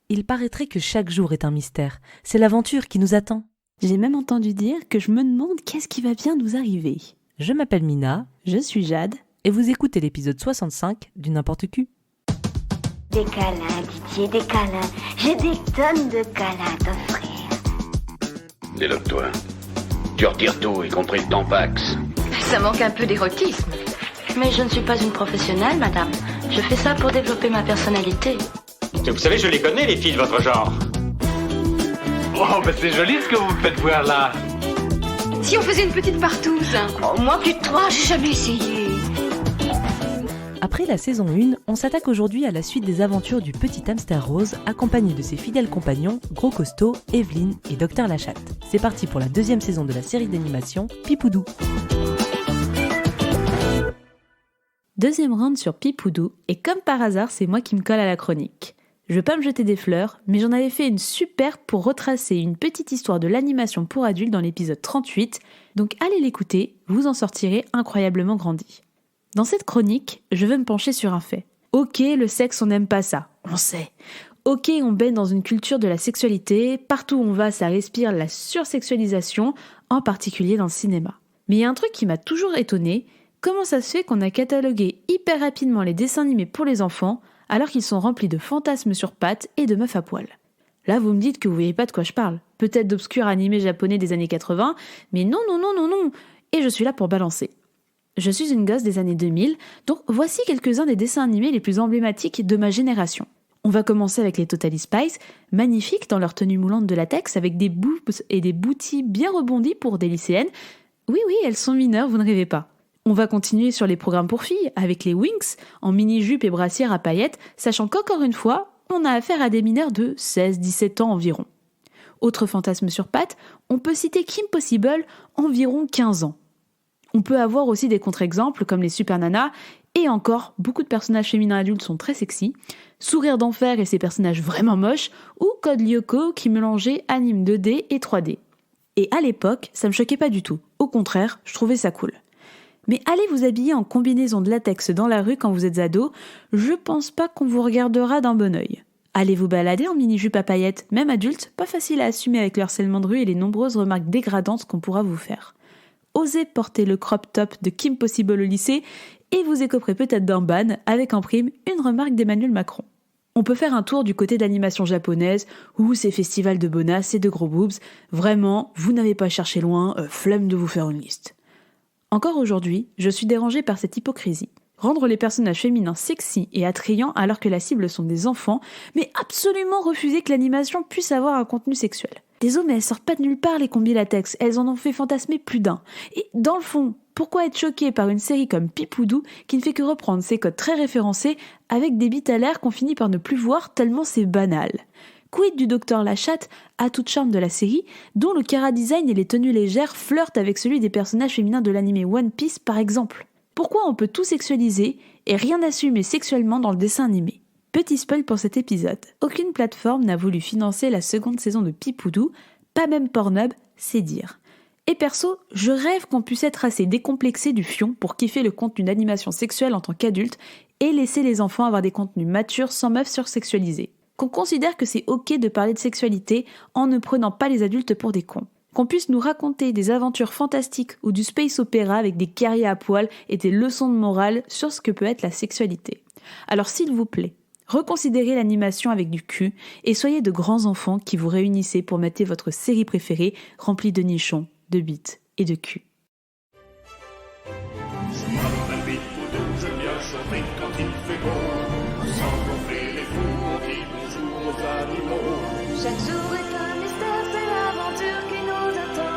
Il paraîtrait que chaque jour est un mystère. C'est l'aventure qui nous attend. J'ai même entendu dire que je me demande qu'est-ce qui va bien nous arriver. Je m'appelle Mina. Je suis Jade. Et vous écoutez l'épisode 65 du N'importe Q. Des câlins, Didier, des câlins. J'ai des tonnes de câlins à t'offrir. Déloque-toi. Tu retires tout, y compris le tampax. Ça manque un peu d'érotisme. Mais je ne suis pas une professionnelle, madame. Je fais ça pour développer ma personnalité. Vous savez, je les connais, les filles de votre genre. Oh, ben c'est joli ce que vous me faites voir là. Si on faisait une petite partouze. Oh, moi plus de toi, j'ai jamais essayé. Après la saison 1, on s'attaque aujourd'hui à la suite des aventures du petit hamster rose, accompagné de ses fidèles compagnons, Gros Costaud, Evelyne et Docteur Lachatte. C'est parti pour la deuxième saison de la série d'animation Pipoudou. Deuxième round sur Pipoudou, et comme par hasard, c'est moi qui me colle à la chronique. Je veux pas me jeter des fleurs, mais j'en avais fait une super pour retracer une petite histoire de l'animation pour adultes dans l'épisode 38, donc allez l'écouter, vous en sortirez incroyablement grandi. Dans cette chronique, je veux me pencher sur un fait. Ok, le sexe, on n'aime pas ça, on sait. Ok, on baigne dans une culture de la sexualité, partout où on va, ça respire la sursexualisation, en particulier dans le cinéma. Mais il y a un truc qui m'a toujours étonnée, comment ça se fait qu'on a catalogué hyper rapidement les dessins animés pour les enfants, alors qu'ils sont remplis de fantasmes sur pattes et de meufs à poil. Là, vous me dites que vous voyez pas de quoi je parle. Peut-être d'obscurs animés japonais des années 80, mais non, et je suis là pour balancer. Je suis une gosse des années 2000, donc voici quelques-uns des dessins animés les plus emblématiques de ma génération. On va commencer avec les Totally Spies, magnifiques dans leur tenue moulante de latex, avec des boobs et des booties bien rebondis pour des lycéennes. Oui, elles sont mineures, vous ne rêvez pas. On va continuer sur les programmes pour filles, avec les Winx, en mini-jupe et brassière à paillettes, sachant qu'encore une fois, on a affaire à des mineurs de 16-17 ans environ. Autre fantasme sur pattes, on peut citer Kim Possible, environ 15 ans. On peut avoir aussi des contre-exemples comme les Super Nanas, et encore, beaucoup de personnages féminins adultes sont très sexy, Sourire d'enfer et ses personnages vraiment moches, ou Code Lyoko qui mélangeait anime 2D et 3D. Et à l'époque, ça me choquait pas du tout, au contraire, je trouvais ça cool. Mais allez vous habiller en combinaison de latex dans la rue quand vous êtes ado, je pense pas qu'on vous regardera d'un bon œil. Allez vous balader en mini-jupe à paillettes, même adulte, pas facile à assumer avec le harcèlement de rue et les nombreuses remarques dégradantes qu'on pourra vous faire. Osez porter le crop top de Kim Possible au lycée et vous écoperez peut-être d'un ban avec en prime une remarque d'Emmanuel Macron. On peut faire un tour du côté de l'animation japonaise, où ces festivals de bonasses et de gros boobs, vraiment, vous n'avez pas cherché loin, flemme de vous faire une liste. Encore aujourd'hui, je suis dérangée par cette hypocrisie. Rendre les personnages féminins sexy et attrayants alors que la cible sont des enfants, mais absolument refuser que l'animation puisse avoir un contenu sexuel. Désolé, mais elles sortent pas de nulle part les combis latex, elles en ont fait fantasmer plus d'un. Et dans le fond, pourquoi être choqué par une série comme Pipoudou qui ne fait que reprendre ses codes très référencés avec des bites à l'air qu'on finit par ne plus voir tellement c'est banal? Quid du Docteur Lachatte, à toute charme de la série, dont le chara-design et les tenues légères flirtent avec celui des personnages féminins de l'anime One Piece par exemple? Pourquoi on peut tout sexualiser et rien assumer sexuellement dans le dessin animé? Petit spoil pour cet épisode, aucune plateforme n'a voulu financer la seconde saison de Pipoudou, pas même Pornhub, c'est dire. Et perso, je rêve qu'on puisse être assez décomplexé du fion pour kiffer le contenu d'animation sexuelle en tant qu'adulte et laisser les enfants avoir des contenus matures sans meufs sursexualisées. Qu'on considère que c'est ok de parler de sexualité en ne prenant pas les adultes pour des cons. Qu'on puisse nous raconter des aventures fantastiques ou du space opéra avec des guerriers à poil et des leçons de morale sur ce que peut être la sexualité. Alors s'il vous plaît, reconsidérez l'animation avec du cul et soyez de grands enfants qui vous réunissez pour mater votre série préférée remplie de nichons, de bites et de cul. Chaque jour est un mystère, c'est l'aventure qui nous attend.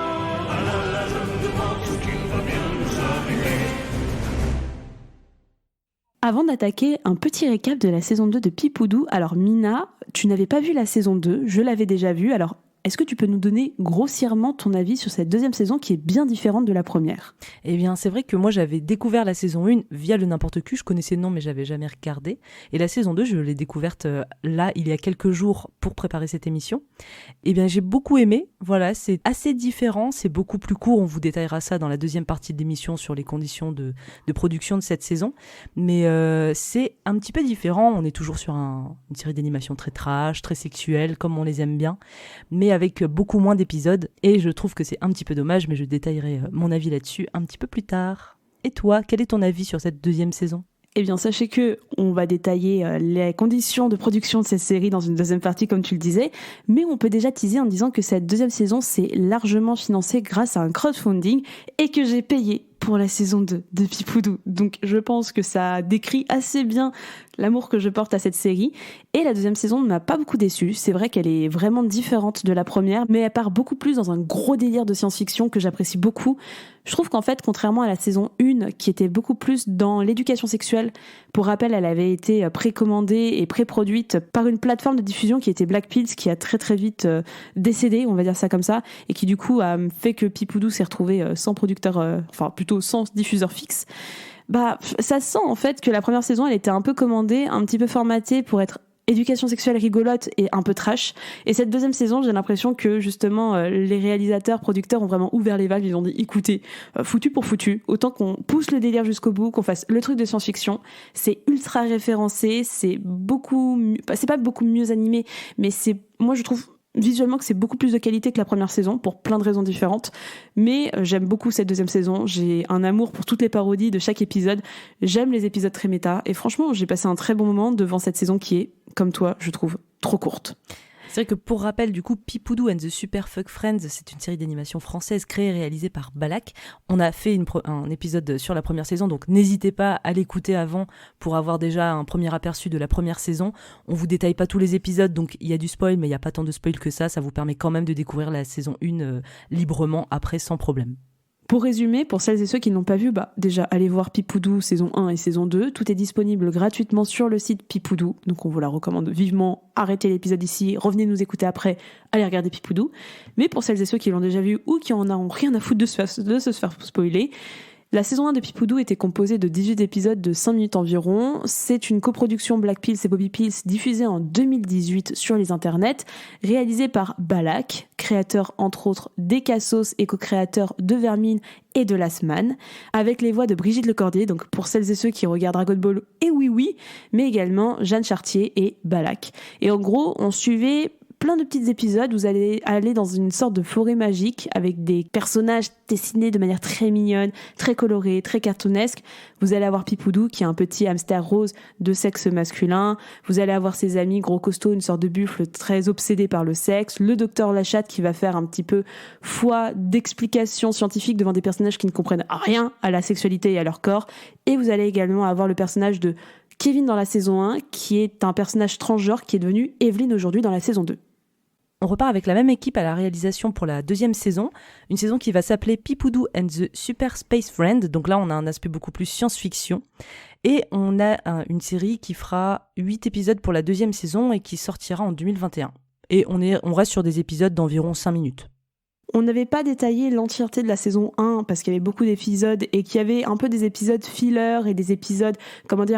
Avant d'attaquer, un petit récap de la saison 2 de Pipoudou. Alors Mina, tu n'avais pas vu la saison 2, je l'avais déjà vue, alors Est-ce que tu peux nous donner grossièrement ton avis sur cette deuxième saison qui est bien différente de la première ? Eh bien, c'est vrai que moi, j'avais découvert la saison 1 via le N'importe Qui. Je connaissais le nom, mais j'avais jamais regardé. Et la saison 2, je l'ai découverte là, il y a quelques jours, pour préparer cette émission. Eh bien, j'ai beaucoup aimé. Voilà, c'est assez différent. C'est beaucoup plus court. On vous détaillera ça dans la deuxième partie de l'émission sur les conditions de production de cette saison. Mais c'est un petit peu différent. On est toujours sur une série d'animation très trash, très sexuelle, comme on les aime bien. Mais avec beaucoup moins d'épisodes, et je trouve que c'est un petit peu dommage, mais je détaillerai mon avis là-dessus un petit peu plus tard. Et toi, quel est ton avis sur cette deuxième saison ? Eh bien, sachez que on va détailler les conditions de production de cette série dans une deuxième partie, comme tu le disais, mais on peut déjà teaser en disant que cette deuxième saison s'est largement financée grâce à un crowdfunding et que j'ai payé pour la saison 2 de Pipoudou. Donc je pense que ça décrit assez bien l'amour que je porte à cette série. Et la deuxième saison ne m'a pas beaucoup déçue. C'est vrai qu'elle est vraiment différente de la première, mais elle part beaucoup plus dans un gros délire de science-fiction que j'apprécie beaucoup. Je trouve qu'en fait, contrairement à la saison 1, qui était beaucoup plus dans l'éducation sexuelle, pour rappel, elle avait été précommandée et pré-produite par une plateforme de diffusion qui était Black Pills, qui a très très vite décédé, on va dire ça comme ça, et qui du coup a fait que Pipoudou s'est retrouvé sans producteur, enfin plutôt sans diffuseur fixe. Bah, ça sent en fait que la première saison, elle était un peu commandée, un petit peu formatée pour être éducation sexuelle rigolote et un peu trash. Et cette deuxième saison, j'ai l'impression que justement les réalisateurs, producteurs ont vraiment ouvert les valves. Ils ont dit, écoutez, foutu pour foutu, autant qu'on pousse le délire jusqu'au bout, qu'on fasse le truc de science-fiction. C'est ultra référencé, c'est pas beaucoup mieux animé, mais moi je trouve visuellement que c'est beaucoup plus de qualité que la première saison pour plein de raisons différentes, mais j'aime beaucoup cette deuxième saison. J'ai un amour pour toutes les parodies de chaque épisode, j'aime les épisodes très méta et franchement j'ai passé un très bon moment devant cette saison qui est, comme toi, je trouve trop courte. C'est vrai que pour rappel, du coup, Pipoudou and the Super Fuck Friends, c'est une série d'animation française créée et réalisée par Balak. On a fait un épisode sur la première saison, donc n'hésitez pas à l'écouter avant pour avoir déjà un premier aperçu de la première saison. On vous détaille pas tous les épisodes, donc il y a du spoil, mais il n'y a pas tant de spoil que ça. Ça vous permet quand même de découvrir la saison 1 librement après, sans problème. Pour résumer, pour celles et ceux qui n'ont pas vu, déjà allez voir Pipoudou saison 1 et saison 2. Tout est disponible gratuitement sur le site Pipoudou. Donc on vous la recommande vivement. Arrêtez l'épisode ici, revenez nous écouter après, allez regarder Pipoudou. Mais pour celles et ceux qui l'ont déjà vu ou qui en ont rien à foutre de se faire spoiler, la saison 1 de Pipoudou était composée de 18 épisodes de 5 minutes environ. C'est une coproduction Black Pills et Bobby Pills diffusée en 2018 sur les internets, réalisée par Balak, créateur entre autres d'Ecassos et co-créateur de Vermine et de Last Man, avec les voix de Brigitte Lecordier, donc pour celles et ceux qui regardent Dragon Ball et oui, mais également Jeanne Chartier et Balak. Et en gros, on suivait plein de petits épisodes, vous allez aller dans une sorte de forêt magique avec des personnages dessinés de manière très mignonne, très colorée, très cartoonesque. Vous allez avoir Pipoudou qui est un petit hamster rose de sexe masculin. Vous allez avoir ses amis gros costauds, une sorte de buffle très obsédé par le sexe. Le docteur Lachatte qui va faire un petit peu foi d'explication scientifique devant des personnages qui ne comprennent rien à la sexualité et à leur corps. Et vous allez également avoir le personnage de Kevin dans la saison 1 qui est un personnage transgenre qui est devenu Evelyne aujourd'hui dans la saison 2. On repart avec la même équipe à la réalisation pour la deuxième saison, une saison qui va s'appeler Pipoudou and the Super Space Friend, donc là on a un aspect beaucoup plus science-fiction, et on a une série qui fera 8 épisodes pour la deuxième saison et qui sortira en 2021. Et on reste sur des épisodes d'environ 5 minutes. On n'avait pas détaillé l'entièreté de la saison 1 parce qu'il y avait beaucoup d'épisodes et qu'il y avait un peu des épisodes filler et des épisodes,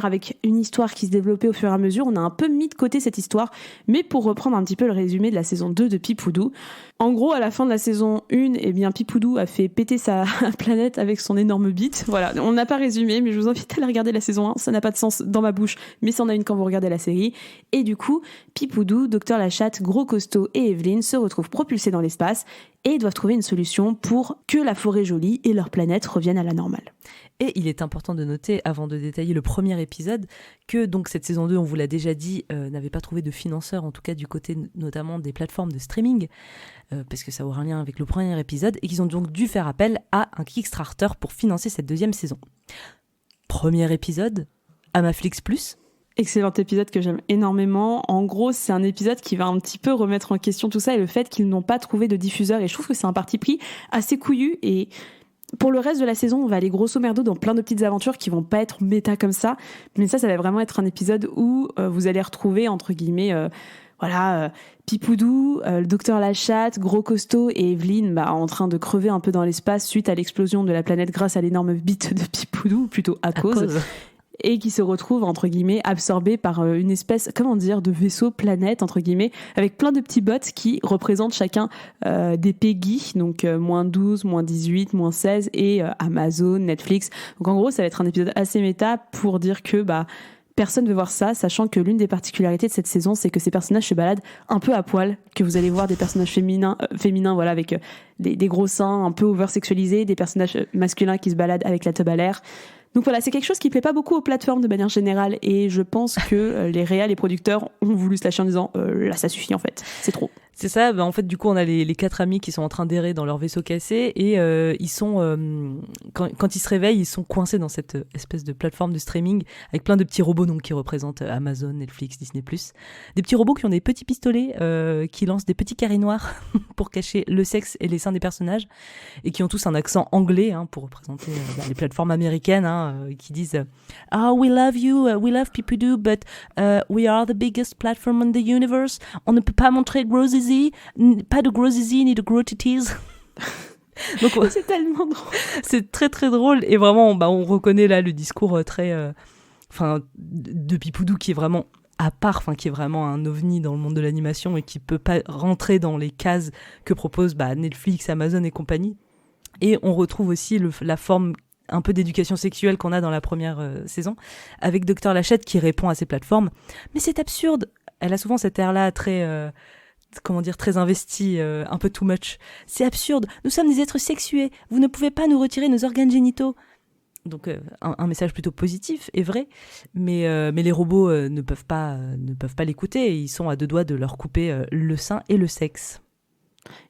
avec une histoire qui se développait au fur et à mesure. On a un peu mis de côté cette histoire, mais pour reprendre un petit peu le résumé de la saison 2 de Pipoudou, en gros, à la fin de la saison 1, Pipoudou a fait péter sa planète avec son énorme bite. Voilà, on n'a pas résumé, mais je vous invite à aller regarder la saison 1. Ça n'a pas de sens dans ma bouche, mais ça en a une quand vous regardez la série. Et du coup, Pipoudou, Docteur Lachatte, Gros Costaud et Evelyne se retrouvent propulsés dans l'espace et doivent trouver une solution pour que la forêt jolie et leur planète reviennent à la normale. Et il est important de noter, avant de détailler le premier épisode, que donc cette saison 2, on vous l'a déjà dit, n'avait pas trouvé de financeurs, en tout cas du côté notamment des plateformes de streaming, parce que ça aura un lien avec le premier épisode, et qu'ils ont donc dû faire appel à un Kickstarter pour financer cette deuxième saison. Premier épisode, Amaflix Plus. Excellent épisode que j'aime énormément. En gros, c'est un épisode qui va un petit peu remettre en question tout ça et le fait qu'ils n'ont pas trouvé de diffuseur. Et je trouve que c'est un parti pris assez couillu. Et pour le reste de la saison, on va aller grosso merdo dans plein de petites aventures qui vont pas être méta comme ça. Mais ça va vraiment être un épisode où vous allez retrouver, entre guillemets, Pipoudou, le docteur Lachatte, Gros Costaud et Evelyne en train de crever un peu dans l'espace suite à l'explosion de la planète grâce à l'énorme bite de Pipoudou, plutôt à cause. Et qui se retrouvent, entre guillemets, absorbés par une espèce, de vaisseau planète, entre guillemets, avec plein de petits bots qui représentent chacun des PEGI, donc moins 12, moins 18, moins 16, et Amazon, Netflix. Donc en gros, ça va être un épisode assez méta pour dire que personne ne veut voir ça, sachant que l'une des particularités de cette saison, c'est que ces personnages se baladent un peu à poil, que vous allez voir des personnages féminins avec des gros seins un peu over-sexualisés, des personnages masculins qui se baladent avec la teub à l'air. Donc voilà, c'est quelque chose qui plaît pas beaucoup aux plateformes de manière générale, et je pense que les réals et producteurs ont voulu se lâcher en disant là ça suffit en fait, c'est trop. C'est ça, en fait du coup on a les 4 amis qui sont en train d'errer dans leur vaisseau cassé et ils sont quand ils se réveillent, ils sont coincés dans cette espèce de plateforme de streaming avec plein de petits robots donc qui représentent Amazon, Netflix, Disney+. Des petits robots qui ont des petits pistolets qui lancent des petits carrés noirs pour cacher le sexe et les seins des personnages et qui ont tous un accent anglais pour représenter les plateformes américaines qui disent we love you, we love Pipoudou, but we are the biggest platform in the universe. On ne peut pas montrer gros zizi, pas de gros zizi ni de gros titties. Donc c'est tellement drôle. C'est très très drôle et vraiment on reconnaît là le discours très de Pipoudou qui est vraiment à part, qui est vraiment un ovni dans le monde de l'animation et qui peut pas rentrer dans les cases que proposent Netflix, Amazon et compagnie. Et on retrouve aussi la forme un peu d'éducation sexuelle qu'on a dans la première saison, avec Dr Lachatte qui répond à ces plateformes. Mais c'est absurde. Elle a souvent cet air-là très, très investi, un peu too much. C'est absurde. Nous sommes des êtres sexués. Vous ne pouvez pas nous retirer nos organes génitaux. Donc un message plutôt positif et vrai, mais les robots ne peuvent pas l'écouter et ils sont à deux doigts de leur couper le sein et le sexe.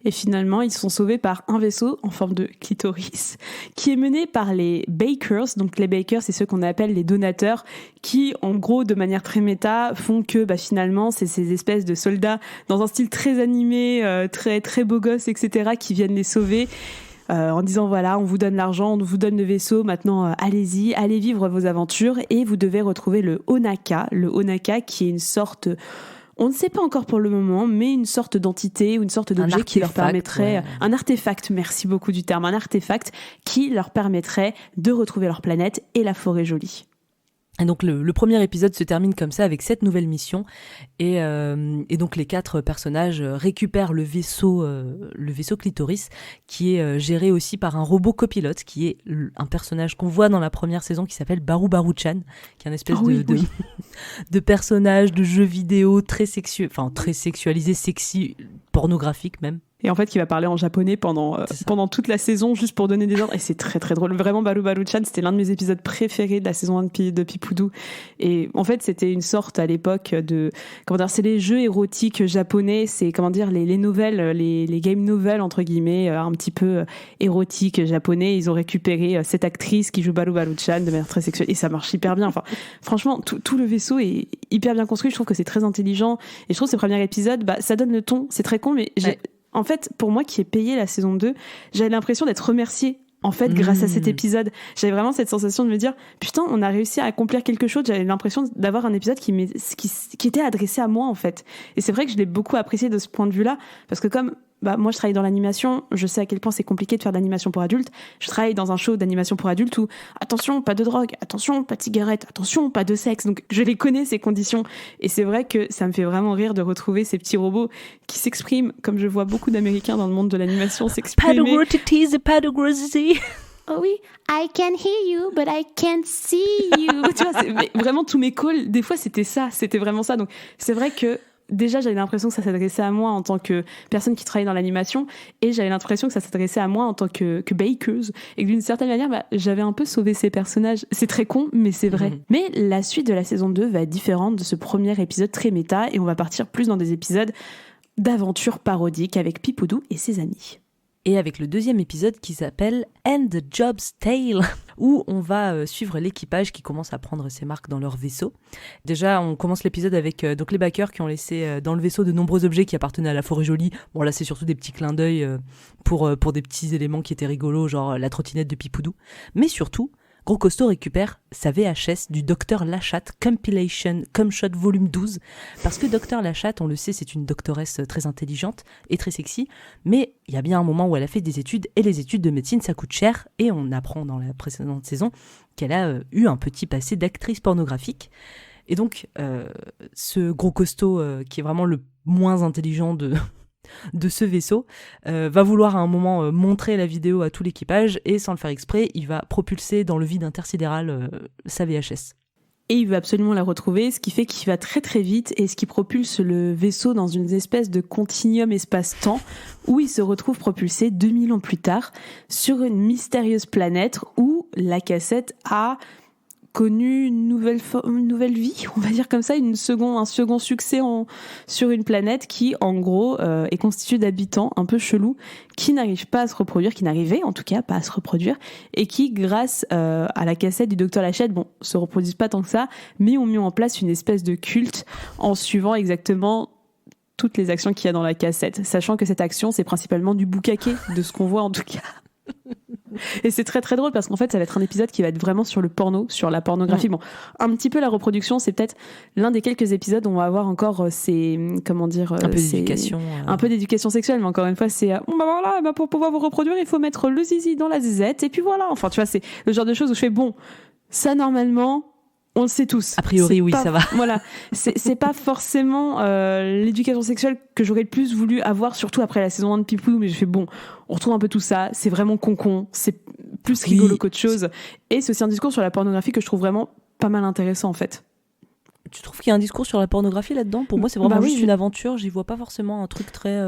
Et finalement, ils sont sauvés par un vaisseau en forme de clitoris qui est mené par les Bakers. Donc les Bakers, c'est ceux qu'on appelle les donateurs qui, en gros, de manière très méta, font que finalement, c'est ces espèces de soldats dans un style très animé, très, très beau gosse, etc., qui viennent les sauver. En disant on vous donne l'argent, on vous donne le vaisseau, maintenant allez-y, allez vivre vos aventures et vous devez retrouver le Onaka qui est une sorte... On ne sait pas encore pour le moment, mais une sorte d'entité ou une sorte d'objet qui leur permettrait... Un artefact, merci beaucoup du terme, un artefact qui leur permettrait de retrouver leur planète et la forêt jolie. Et donc le premier épisode se termine comme ça avec cette nouvelle mission et donc les 4 personnages récupèrent le vaisseau clitoris qui est géré aussi par un robot copilote qui est un personnage qu'on voit dans la première saison qui s'appelle Baru Baru-chan qui est une espèce de personnage de jeu vidéo très sexualisé, sexy, pornographique même. Et en fait, qui va parler en japonais pendant toute la saison, juste pour donner des ordres. Et c'est très, très drôle. Vraiment, Baru Baru-chan, c'était l'un de mes épisodes préférés de la saison 1 de Pipoudou. Et en fait, c'était une sorte, à l'époque, c'est les jeux érotiques japonais. C'est, les nouvelles, les game novels, entre guillemets, un petit peu érotiques japonais. Ils ont récupéré cette actrice qui joue Baru Baru-chan de manière très sexuelle. Et ça marche hyper bien. Enfin, franchement, tout le vaisseau est hyper bien construit. Je trouve que c'est très intelligent. Et je trouve que ce premier épisode, ça donne le ton. C'est très con, mais en fait, pour moi qui ai payé la saison 2, j'avais l'impression d'être remerciée, grâce à cet épisode. J'avais vraiment cette sensation de me dire, putain, on a réussi à accomplir quelque chose. J'avais l'impression d'avoir un épisode qui était adressé à moi, en fait. Et c'est vrai que je l'ai beaucoup apprécié de ce point de vue-là, parce que comme moi je travaille dans l'animation, je sais à quel point c'est compliqué de faire de l'animation pour adultes. Je travaille dans un show d'animation pour adultes où attention, pas de drogue, attention, pas de cigarette, attention, pas de sexe. Donc je les connais ces conditions et c'est vrai que ça me fait vraiment rire de retrouver ces petits robots qui s'expriment comme je vois beaucoup d'Américains dans le monde de l'animation s'exprimer. Pas de gros titties et pas de gros zizi. Oh oui, I can hear you, but I can't see you. Tu vois, vraiment tous mes calls, des fois c'était vraiment ça. Donc c'est vrai que déjà, j'avais l'impression que ça s'adressait à moi en tant que personne qui travaillait dans l'animation et j'avais l'impression que ça s'adressait à moi en tant que bakeuse et que d'une certaine manière, j'avais un peu sauvé ces personnages. C'est très con, mais c'est vrai. Mais la suite de la saison 2 va être différente de ce premier épisode très méta et on va partir plus dans des épisodes d'aventure parodique avec Pipoudou et ses amis. Et avec le deuxième épisode qui s'appelle End the Job's Tale, où on va suivre l'équipage qui commence à prendre ses marques dans leur vaisseau. Déjà, on commence l'épisode avec donc les backers qui ont laissé dans le vaisseau de nombreux objets qui appartenaient à la forêt jolie. Bon là, c'est surtout des petits clins d'œil pour des petits éléments qui étaient rigolos, genre la trottinette de Pipoudou. Mais surtout, Gros Costaud récupère sa VHS du Dr Lachatte Compilation Cumshot Volume 12, parce que Dr Lachatte, on le sait, c'est une doctoresse très intelligente et très sexy, mais il y a bien un moment où elle a fait des études, et les études de médecine, ça coûte cher, et on apprend dans la précédente saison qu'elle a eu un petit passé d'actrice pornographique. Et donc, ce Gros Costaud, qui est vraiment le moins intelligent de ce vaisseau, va vouloir à un moment montrer la vidéo à tout l'équipage, et sans le faire exprès, il va propulser dans le vide intersidéral sa VHS. Et il veut absolument la retrouver, ce qui fait qu'il va très très vite, et ce qui propulse le vaisseau dans une espèce de continuum espace-temps, où il se retrouve propulsé 2000 ans plus tard, sur une mystérieuse planète où la cassette a connu une nouvelle vie, on va dire comme ça, un second succès sur une planète qui, en gros, est constituée d'habitants un peu chelous, qui n'arrivent pas à se reproduire, qui n'arrivaient en tout cas pas à se reproduire, et qui, grâce à la cassette du Dr Lachatte, se reproduisent pas tant que ça, mais ont mis en place une espèce de culte en suivant exactement toutes les actions qu'il y a dans la cassette, sachant que cette action, c'est principalement du bukake, de ce qu'on voit en tout cas. Et c'est très très drôle parce qu'en fait ça va être un épisode qui va être vraiment sur le porno, sur la pornographie. Bon, un petit peu la reproduction, c'est peut-être l'un des quelques épisodes où on va avoir encore un peu d'éducation sexuelle, mais encore une fois c'est voilà, pour pouvoir vous reproduire il faut mettre le zizi dans la zizette, et puis voilà, enfin tu vois, c'est le genre de choses où je fais bon, ça normalement on le sait tous. A priori, oui, ça va. Voilà, c'est pas forcément l'éducation sexuelle que j'aurais le plus voulu avoir, surtout après la saison 1 de Pipoudou, mais j'ai fait bon, on retrouve un peu tout ça, c'est vraiment con, c'est plus rigolo qu'autre chose. Et c'est aussi un discours sur la pornographie que je trouve vraiment pas mal intéressant en fait. Tu trouves qu'il y a un discours sur la pornographie là-dedans ? Pour moi, c'est vraiment juste une aventure, j'y vois pas forcément un truc très...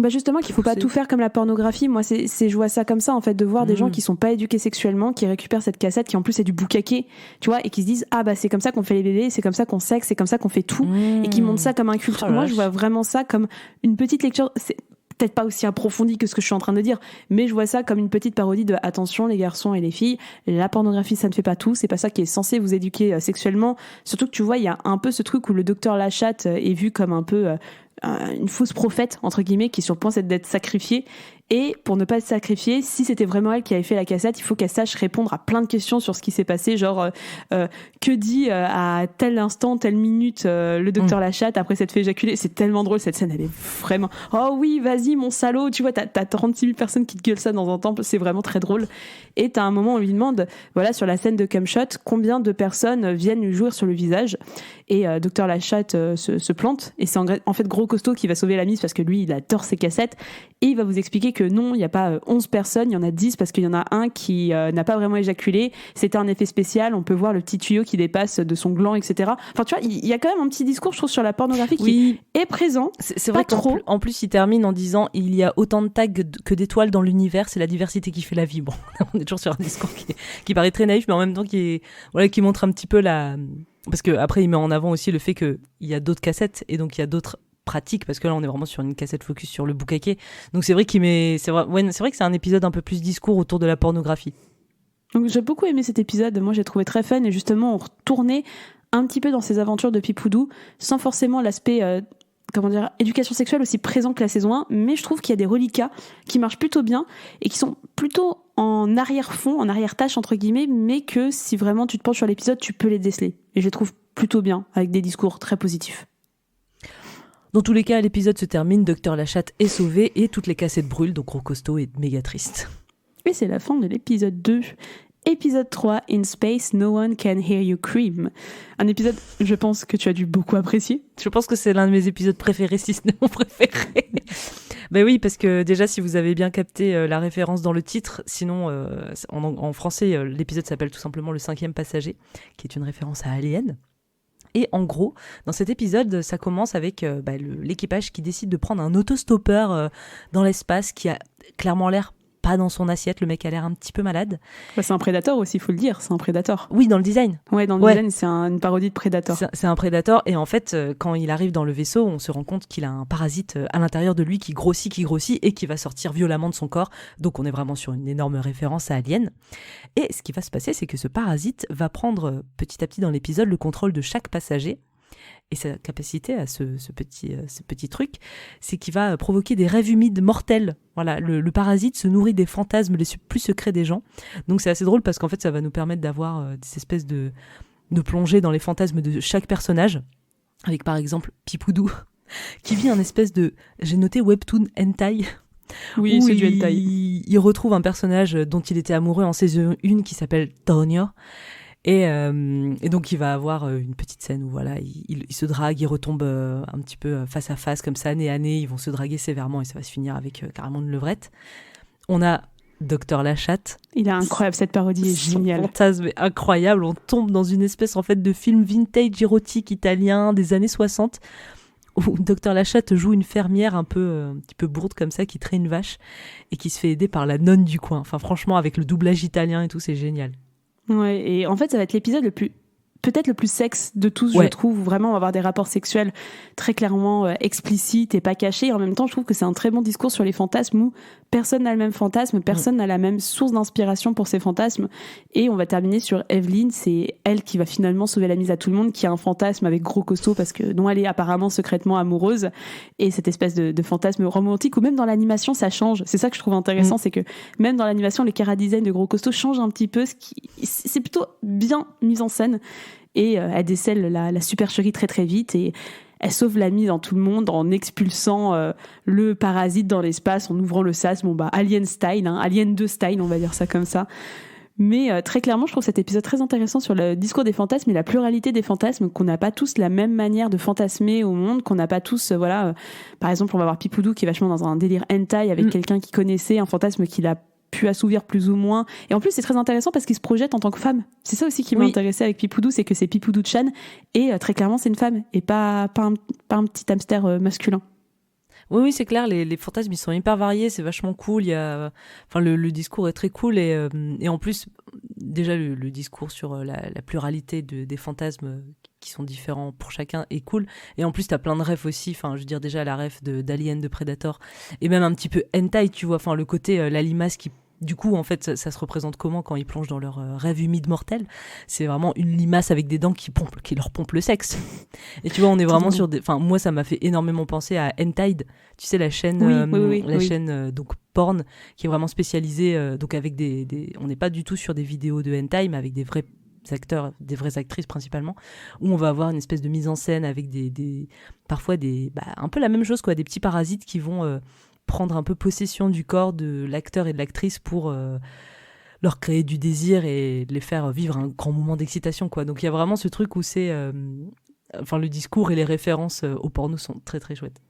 justement qu'il faut pas tout faire comme la pornographie. Moi je vois ça comme ça en fait, de voir des gens qui sont pas éduqués sexuellement, qui récupèrent cette cassette qui en plus est du boucaquet, tu vois, et qui se disent c'est comme ça qu'on fait les bébés, c'est comme ça qu'on sexe, c'est comme ça qu'on fait tout, et qui montrent ça comme un culte. Moi je vois vraiment ça comme une petite lecture, c'est peut-être pas aussi approfondi que ce que je suis en train de dire, mais je vois ça comme une petite parodie de attention les garçons et les filles, la pornographie ça ne fait pas tout, c'est pas ça qui est censé vous éduquer sexuellement, surtout que tu vois il y a un peu ce truc où le Dr Lachatte est vu comme un peu une fausse prophète entre guillemets qui est sur le point d'être sacrifiée, et pour ne pas être sacrifiée, si c'était vraiment elle qui avait fait la cassette, il faut qu'elle sache répondre à plein de questions sur ce qui s'est passé, genre que dit à tel instant, telle minute le Dr Lachatte après s'être fait éjaculer. C'est tellement drôle cette scène, elle est vraiment oh oui vas-y mon salaud, tu vois, t'as 36 000 personnes qui te gueulent ça dans un temple, c'est vraiment très drôle. Et t'as un moment où on lui demande, voilà, sur la scène de Cumshot, combien de personnes viennent lui jouir sur le visage, et Dr Lachatte se plante, et c'est en fait Gros Costaud qui va sauver la mise parce que lui il adore ses cassettes, et il va vous expliquer que non, il n'y a pas 11 personnes, il y en a 10 parce qu'il y en a un qui n'a pas vraiment éjaculé, c'était un effet spécial, on peut voir le petit tuyau qui dépasse de son gland, etc. Enfin tu vois, il y a quand même un petit discours je trouve sur la pornographie qui est présent. C'est vrai qu'en plus il termine en disant il y a autant de tags que d'étoiles dans l'univers, c'est la diversité qui fait la vie. Bon, on est toujours sur un discours qui paraît très naïf, mais en même temps qui montre un petit peu parce que après il met en avant aussi le fait qu'il y a d'autres cassettes, et donc il y a d'autres pratique, parce que là on est vraiment sur une cassette focus sur le boucaquet, donc c'est vrai c'est vrai que c'est un épisode un peu plus discours autour de la pornographie. Donc j'ai beaucoup aimé cet épisode, moi j'ai trouvé très fun, et justement on retournait un petit peu dans ces aventures de Pipoudou sans forcément l'aspect éducation sexuelle aussi présent que la saison 1, mais je trouve qu'il y a des reliquats qui marchent plutôt bien et qui sont plutôt en arrière-fond, en arrière-tâche entre guillemets, mais que si vraiment tu te penches sur l'épisode tu peux les déceler, et je les trouve plutôt bien avec des discours très positifs. Dans tous les cas, l'épisode se termine, Dr Lachatte est sauvé et toutes les cassettes brûlent, donc Gros Costaud est méga triste. Et c'est la fin de l'épisode 2. Épisode 3, In Space, No One Can Hear You Scream. Un épisode, je pense, que tu as dû beaucoup apprécier. Je pense que c'est l'un de mes épisodes préférés, si ce n'est mon préféré. Ben oui, parce que déjà, si vous avez bien capté la référence dans le titre, sinon, en français, l'épisode s'appelle tout simplement Le 5e passager, qui est une référence à Alien. Et en gros, dans cet épisode, ça commence avec l'équipage qui décide de prendre un autostoppeur dans l'espace, qui a clairement l'air pas dans son assiette. Le mec a l'air un petit peu malade. C'est un Predator aussi, il faut le dire, c'est un Predator. Oui, dans le design. Ouais, dans le design, c'est une parodie de Predator. C'est un Predator, et en fait, quand il arrive dans le vaisseau, on se rend compte qu'il a un parasite à l'intérieur de lui qui grossit, et qui va sortir violemment de son corps. Donc on est vraiment sur une énorme référence à Alien. Et ce qui va se passer, c'est que ce parasite va prendre petit à petit dans l'épisode le contrôle de chaque passager. Et sa capacité à ce petit truc, c'est qu'il va provoquer des rêves humides mortels. Voilà, le parasite se nourrit des fantasmes les plus secrets des gens. Donc c'est assez drôle parce qu'en fait, ça va nous permettre d'avoir des espèces de plonger dans les fantasmes de chaque personnage. Avec par exemple Pipoudou, qui vit un espèce de, j'ai noté webtoon hentai. Oui, c'est du hentai. Il retrouve un personnage dont il était amoureux en saison 1 qui s'appelle Tonio. Et donc il va avoir une petite scène où voilà, il se drague, il retombe un petit peu face à face comme ça, nez à nez, ils vont se draguer sévèrement et ça va se finir avec carrément une levrette. On a Docteur Lachatte. Il est incroyable, cette parodie est géniale. Son fantasme est incroyable, on tombe dans une espèce en fait de film vintage érotique italien des années 60 où Docteur Lachatte joue une fermière un petit peu bourde comme ça qui traîne une vache et qui se fait aider par la nonne du coin. Enfin franchement avec le doublage italien et tout, c'est génial. Ouais, et en fait, ça va être l'épisode peut-être le plus sexe de tous, ouais. Je trouve. Vraiment, on va avoir des rapports sexuels très clairement explicites et pas cachés. Et en même temps, je trouve que c'est un très bon discours sur les fantasmes où personne n'a le même fantasme, personne n'a la même source d'inspiration pour ces fantasmes. Et on va terminer sur Evelyn, c'est elle qui va finalement sauver la mise à tout le monde, qui a un fantasme avec Gros Costaud parce que dont elle est apparemment secrètement amoureuse. Et cette espèce de fantasme romantique où même dans l'animation, ça change. C'est ça que je trouve intéressant, c'est que même dans l'animation, les chara-design de Gros Costaud changent un petit peu. C'est plutôt bien mis en scène. Et elle décèle la supercherie très très vite et elle sauve la mise dans tout le monde en expulsant le parasite dans l'espace, en ouvrant le sas, Alien style, Alien 2 style, on va dire ça comme ça. Mais très clairement, je trouve cet épisode très intéressant sur le discours des fantasmes et la pluralité des fantasmes, qu'on n'a pas tous la même manière de fantasmer au monde, qu'on n'a pas tous, par exemple, on va voir Pipoudou qui est vachement dans un délire hentai avec quelqu'un qui connaissait un fantasme qu'il a pu assouvir plus ou moins. Et en plus, c'est très intéressant parce qu'il se projette en tant que femme. C'est ça aussi qui m'a intéressé avec Pipoudou, c'est que c'est Pipoudou-chan et très clairement, c'est une femme et pas un petit hamster masculin. Oui, c'est clair, les fantasmes, ils sont hyper variés, c'est vachement cool. Le discours est très cool et en plus, déjà, le discours sur la pluralité des fantasmes qui sont différents pour chacun est cool. Et en plus, t'as plein de refs aussi. Enfin, je veux dire, déjà, la ref d'Alien, de Predator, et même un petit peu hentai, tu vois. Enfin, le côté, la limace qui, du coup, en fait, ça se représente comment quand ils plongent dans leur rêve humide mortel? C'est vraiment une limace avec des dents qui leur pompent le sexe. Et tu vois, on est vraiment sur des... Enfin, moi, ça m'a fait énormément penser à Hentai. Tu sais, la chaîne, chaîne donc porn, qui est vraiment spécialisée, donc avec on n'est pas du tout sur des vidéos de hentai, mais avec des vrais acteurs, des vraies actrices principalement, où on va avoir une espèce de mise en scène avec parfois un peu la même chose, quoi, des petits parasites qui vont prendre un peu possession du corps de l'acteur et de l'actrice pour leur créer du désir et les faire vivre un grand moment d'excitation, quoi. Donc il y a vraiment ce truc où c'est le discours et les références au porno sont très très chouettes.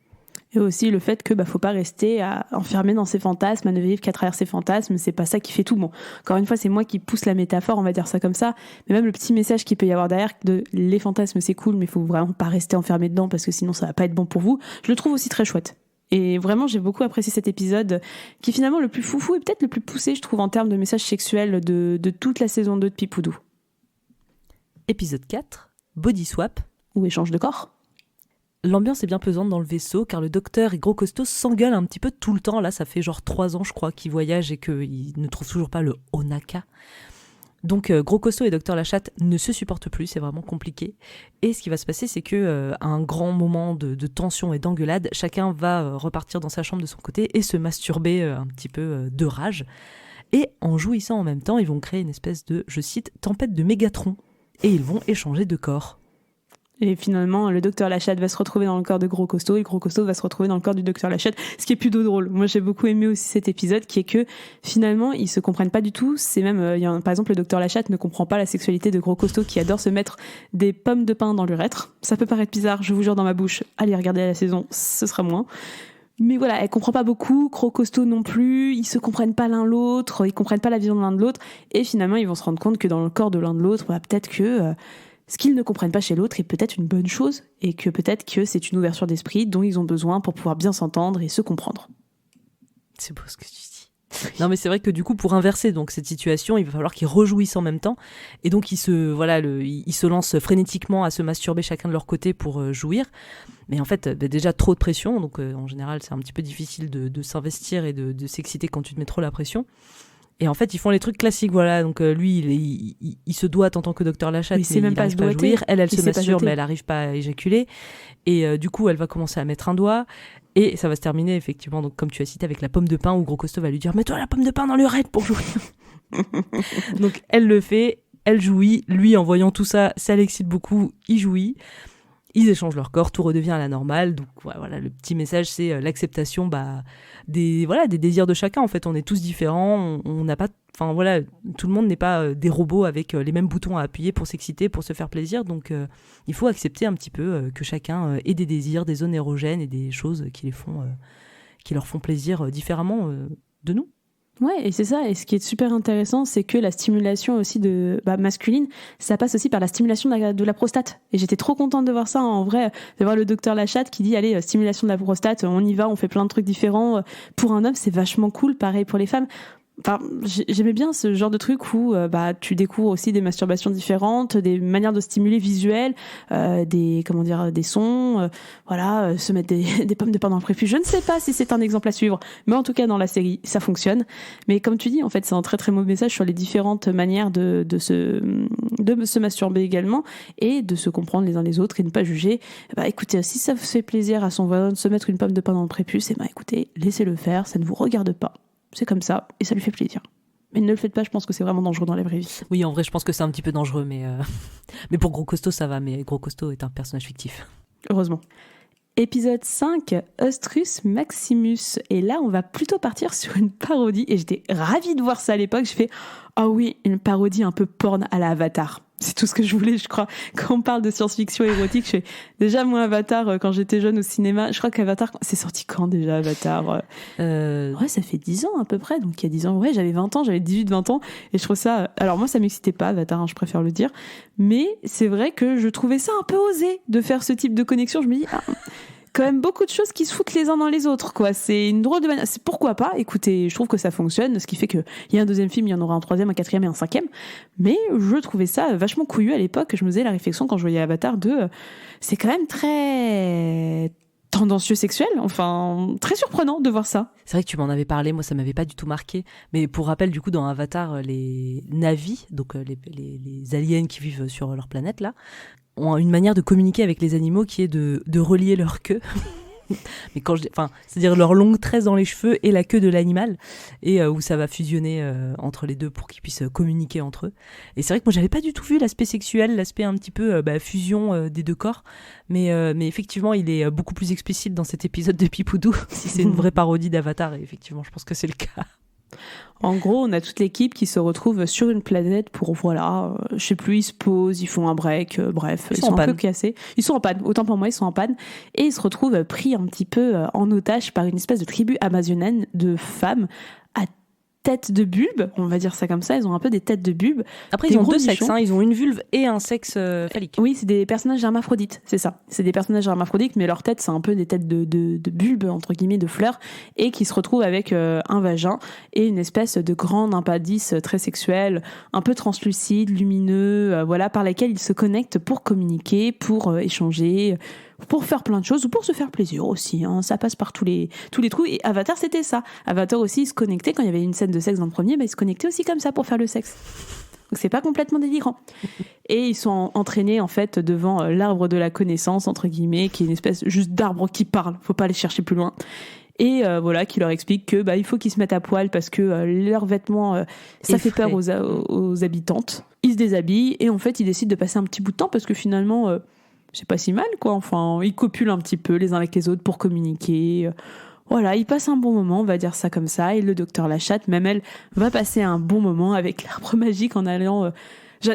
Et aussi le fait que faut pas rester enfermé dans ses fantasmes, à ne vivre qu'à travers ses fantasmes, c'est pas ça qui fait tout. Bon, encore une fois, c'est moi qui pousse la métaphore, on va dire ça comme ça, mais même le petit message qu'il peut y avoir derrière de les fantasmes c'est cool, mais il faut vraiment pas rester enfermé dedans parce que sinon ça va pas être bon pour vous, je le trouve aussi très chouette. Et vraiment, j'ai beaucoup apprécié cet épisode qui est finalement le plus foufou et peut-être le plus poussé, je trouve, en termes de message sexuel de toute la saison 2 de Pipoudou. Épisode 4, Body Swap. Ou échange de corps. L'ambiance est bien pesante dans le vaisseau car le docteur et Gros Costaud s'engueulent un petit peu tout le temps. Là, ça fait genre 3 ans, je crois, qu'ils voyagent et qu'ils ne trouvent toujours pas le Onaka. Donc Gros Costaud et Docteur Lachatte ne se supportent plus, c'est vraiment compliqué. Et ce qui va se passer, c'est que à un grand moment de tension et d'engueulade, chacun va repartir dans sa chambre de son côté et se masturber un petit peu de rage. Et en jouissant en même temps, ils vont créer une espèce de, je cite, tempête de mégatrons. Et ils vont échanger de corps. Et finalement, le docteur Lachatte va se retrouver dans le corps de Gros Costaud et Gros Costaud va se retrouver dans le corps du docteur Lachatte, ce qui est plutôt drôle. Moi, j'ai beaucoup aimé aussi cet épisode qui est que finalement, ils se comprennent pas du tout. C'est même, par exemple, le docteur Lachatte ne comprend pas la sexualité de Gros Costaud qui adore se mettre des pommes de pin dans l'urètre. Ça peut paraître bizarre, je vous jure, dans ma bouche. Allez regarder la saison, ce sera moins. Mais voilà, elle comprend pas beaucoup, Gros Costaud non plus, ils se comprennent pas l'un l'autre, ils comprennent pas la vision de l'un de l'autre, et finalement, ils vont se rendre compte que dans le corps de l'un de l'autre, peut-être que ce qu'ils ne comprennent pas chez l'autre est peut-être une bonne chose et que peut-être que c'est une ouverture d'esprit dont ils ont besoin pour pouvoir bien s'entendre et se comprendre. C'est beau ce que tu dis. Non mais c'est vrai que du coup pour inverser donc cette situation, il va falloir qu'ils rejouissent en même temps et donc ils se lancent frénétiquement à se masturber chacun de leur côté pour jouir. Mais en fait déjà trop de pression, donc en général c'est un petit peu difficile de s'investir et de s'exciter quand tu te mets trop la pression. Et en fait, ils font les trucs classiques, voilà. Donc lui, il se doite en tant que docteur Lachatte, il sait même pas se doiter. Jouir. Elle se masturbe, mais elle n'arrive pas à éjaculer. Et du coup, elle va commencer à mettre un doigt. Et ça va se terminer, effectivement, donc, comme tu as cité, avec la pomme de pin, où Gros Costaud va lui dire « Mets-toi la pomme de pin dans l'urètre pour jouir !» Donc elle le fait, elle jouit. Lui, en voyant tout ça, ça l'excite beaucoup, il jouit. Ils échangent leur corps, tout redevient à la normale. Donc voilà, le petit message, c'est l'acceptation des désirs de chacun. En fait, on est tous différents, on n'a pas, enfin voilà, tout le monde n'est pas des robots avec les mêmes boutons à appuyer pour s'exciter, pour se faire plaisir. Donc il faut accepter un petit peu que chacun ait des désirs, des zones érogènes et des choses qui leur font plaisir différemment de nous. Ouais, et c'est ça. Et ce qui est super intéressant, c'est que la stimulation aussi masculine, ça passe aussi par la stimulation de la prostate. Et j'étais trop contente de voir ça, en vrai, de voir le docteur Lachatte qui dit, allez, stimulation de la prostate, on y va, on fait plein de trucs différents. Pour un homme, c'est vachement cool, pareil pour les femmes. Enfin, j'aimais bien ce genre de truc où tu découvres aussi des masturbations différentes, des manières de stimuler visuelles, des sons, se mettre des pommes de pin dans le prépuce. Je ne sais pas si c'est un exemple à suivre, mais en tout cas dans la série ça fonctionne. Mais comme tu dis, en fait, c'est un très très mauvais message sur les différentes manières de se masturber également et de se comprendre les uns les autres et ne pas juger. Écoutez, si ça vous fait plaisir à son voisin de se mettre une pomme de pin dans le prépuce, écoutez, laissez-le faire, ça ne vous regarde pas. C'est comme ça, et ça lui fait plaisir. Mais ne le faites pas, je pense que c'est vraiment dangereux dans la vraie vie. Oui, en vrai, je pense que c'est un petit peu dangereux, mais pour Gros Costaud, ça va. Mais Gros Costaud est un personnage fictif. Heureusement. Épisode 5, Ostrus Maximus. Et là, on va plutôt partir sur une parodie. Et j'étais ravie de voir ça à l'époque. Je fais, ah oui, une parodie un peu porn à la Avatar. C'est tout ce que je voulais, je crois. Quand on parle de science-fiction érotique, je fais déjà moi Avatar quand j'étais jeune au cinéma. Je crois qu'Avatar, c'est sorti quand déjà Avatar Ouais, ça fait 10 ans à peu près. Donc il y a 10 ans, ouais, j'avais 20 ans, j'avais 18-20 ans. Et je trouve ça... Alors moi, ça m'excitait pas, Avatar, je préfère le dire. Mais c'est vrai que je trouvais ça un peu osé de faire ce type de connexion. Je me dis... quand même beaucoup de choses qui se foutent les uns dans les autres, quoi. C'est une drôle de manière. Pourquoi pas? Écoutez, je trouve que ça fonctionne, ce qui fait qu'il y a un deuxième film, il y en aura un troisième, un quatrième et un cinquième. Mais je trouvais ça vachement couillu à l'époque. Je me faisais la réflexion quand je voyais Avatar 2. C'est quand même très tendancieux sexuel. Enfin, très surprenant de voir ça. C'est vrai que tu m'en avais parlé, moi ça m'avait pas du tout marqué. Mais pour rappel, du coup, dans Avatar, les Na'vi, donc les aliens qui vivent sur leur planète, là, ont une manière de communiquer avec les animaux qui est de relier leur queue. Mais c'est-à-dire leur longue tresse dans les cheveux et la queue de l'animal, et où ça va fusionner entre les deux pour qu'ils puissent communiquer entre eux. Et c'est vrai que moi j'avais pas du tout vu l'aspect sexuel, l'aspect un petit peu fusion des deux corps, mais effectivement il est beaucoup plus explicite dans cet épisode de Pipoudou. Si c'est une vraie parodie d'Avatar, et effectivement je pense que c'est le cas. En gros, on a toute l'équipe qui se retrouve sur une planète pour, je sais plus, ils se posent, ils font un break, bref, ils sont un peu cassés. Ils sont en panne, autant pour moi, ils sont en panne. Et ils se retrouvent pris un petit peu en otage par une espèce de tribu amazonienne de femmes à tête de bulbe, on va dire ça comme ça, ils ont un peu des têtes de bulbe. Après, ils ont deux sexes, ils ont une vulve et un sexe phallique. Oui, c'est des personnages hermaphrodites, c'est ça. C'est des personnages hermaphrodites, mais leur tête, c'est un peu des têtes de bulbes, entre guillemets, de fleurs, et qui se retrouvent avec un vagin et une espèce de grande impadice très sexuelle, un peu translucide, lumineux, par laquelle ils se connectent pour communiquer, pour échanger, pour faire plein de choses ou pour se faire plaisir aussi, hein. Ça passe par tous les trous. Et Avatar, c'était ça. Avatar aussi, il se connectait quand il y avait une scène de sexe dans le premier, il se connectait aussi comme ça pour faire le sexe. Donc c'est pas complètement délirant. Et ils sont entraînés en fait devant l'arbre de la connaissance, entre guillemets, qui est une espèce juste d'arbre qui parle. Faut pas aller chercher plus loin. Et qui leur explique que il faut qu'ils se mettent à poil parce que leurs vêtements ça fait peur aux habitantes. Ils se déshabillent et en fait ils décident de passer un petit bout de temps parce que finalement c'est pas si mal, quoi. Enfin, ils copulent un petit peu les uns avec les autres pour communiquer. Ils passent un bon moment, on va dire ça comme ça. Et le docteur Lachatte, même elle, va passer un bon moment avec l'arbre magique en allant...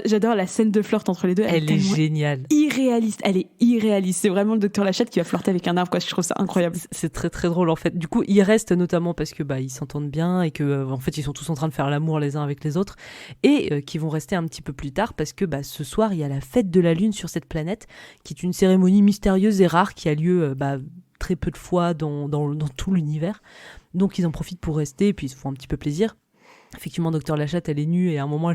J'adore la scène de flirt entre les deux. Elle est géniale. Elle est irréaliste. C'est vraiment le docteur Lachatte qui va flirter avec un arbre, quoi. Je trouve ça incroyable. C'est très très drôle en fait. Du coup, ils restent notamment parce que ils s'entendent bien et que en fait ils sont tous en train de faire l'amour les uns avec les autres, et qui vont rester un petit peu plus tard parce que ce soir il y a la fête de la lune sur cette planète, qui est une cérémonie mystérieuse et rare qui a lieu très peu de fois dans tout l'univers. Donc ils en profitent pour rester et puis ils se font un petit peu plaisir. Effectivement, docteur Lachatte, elle est nue et à un moment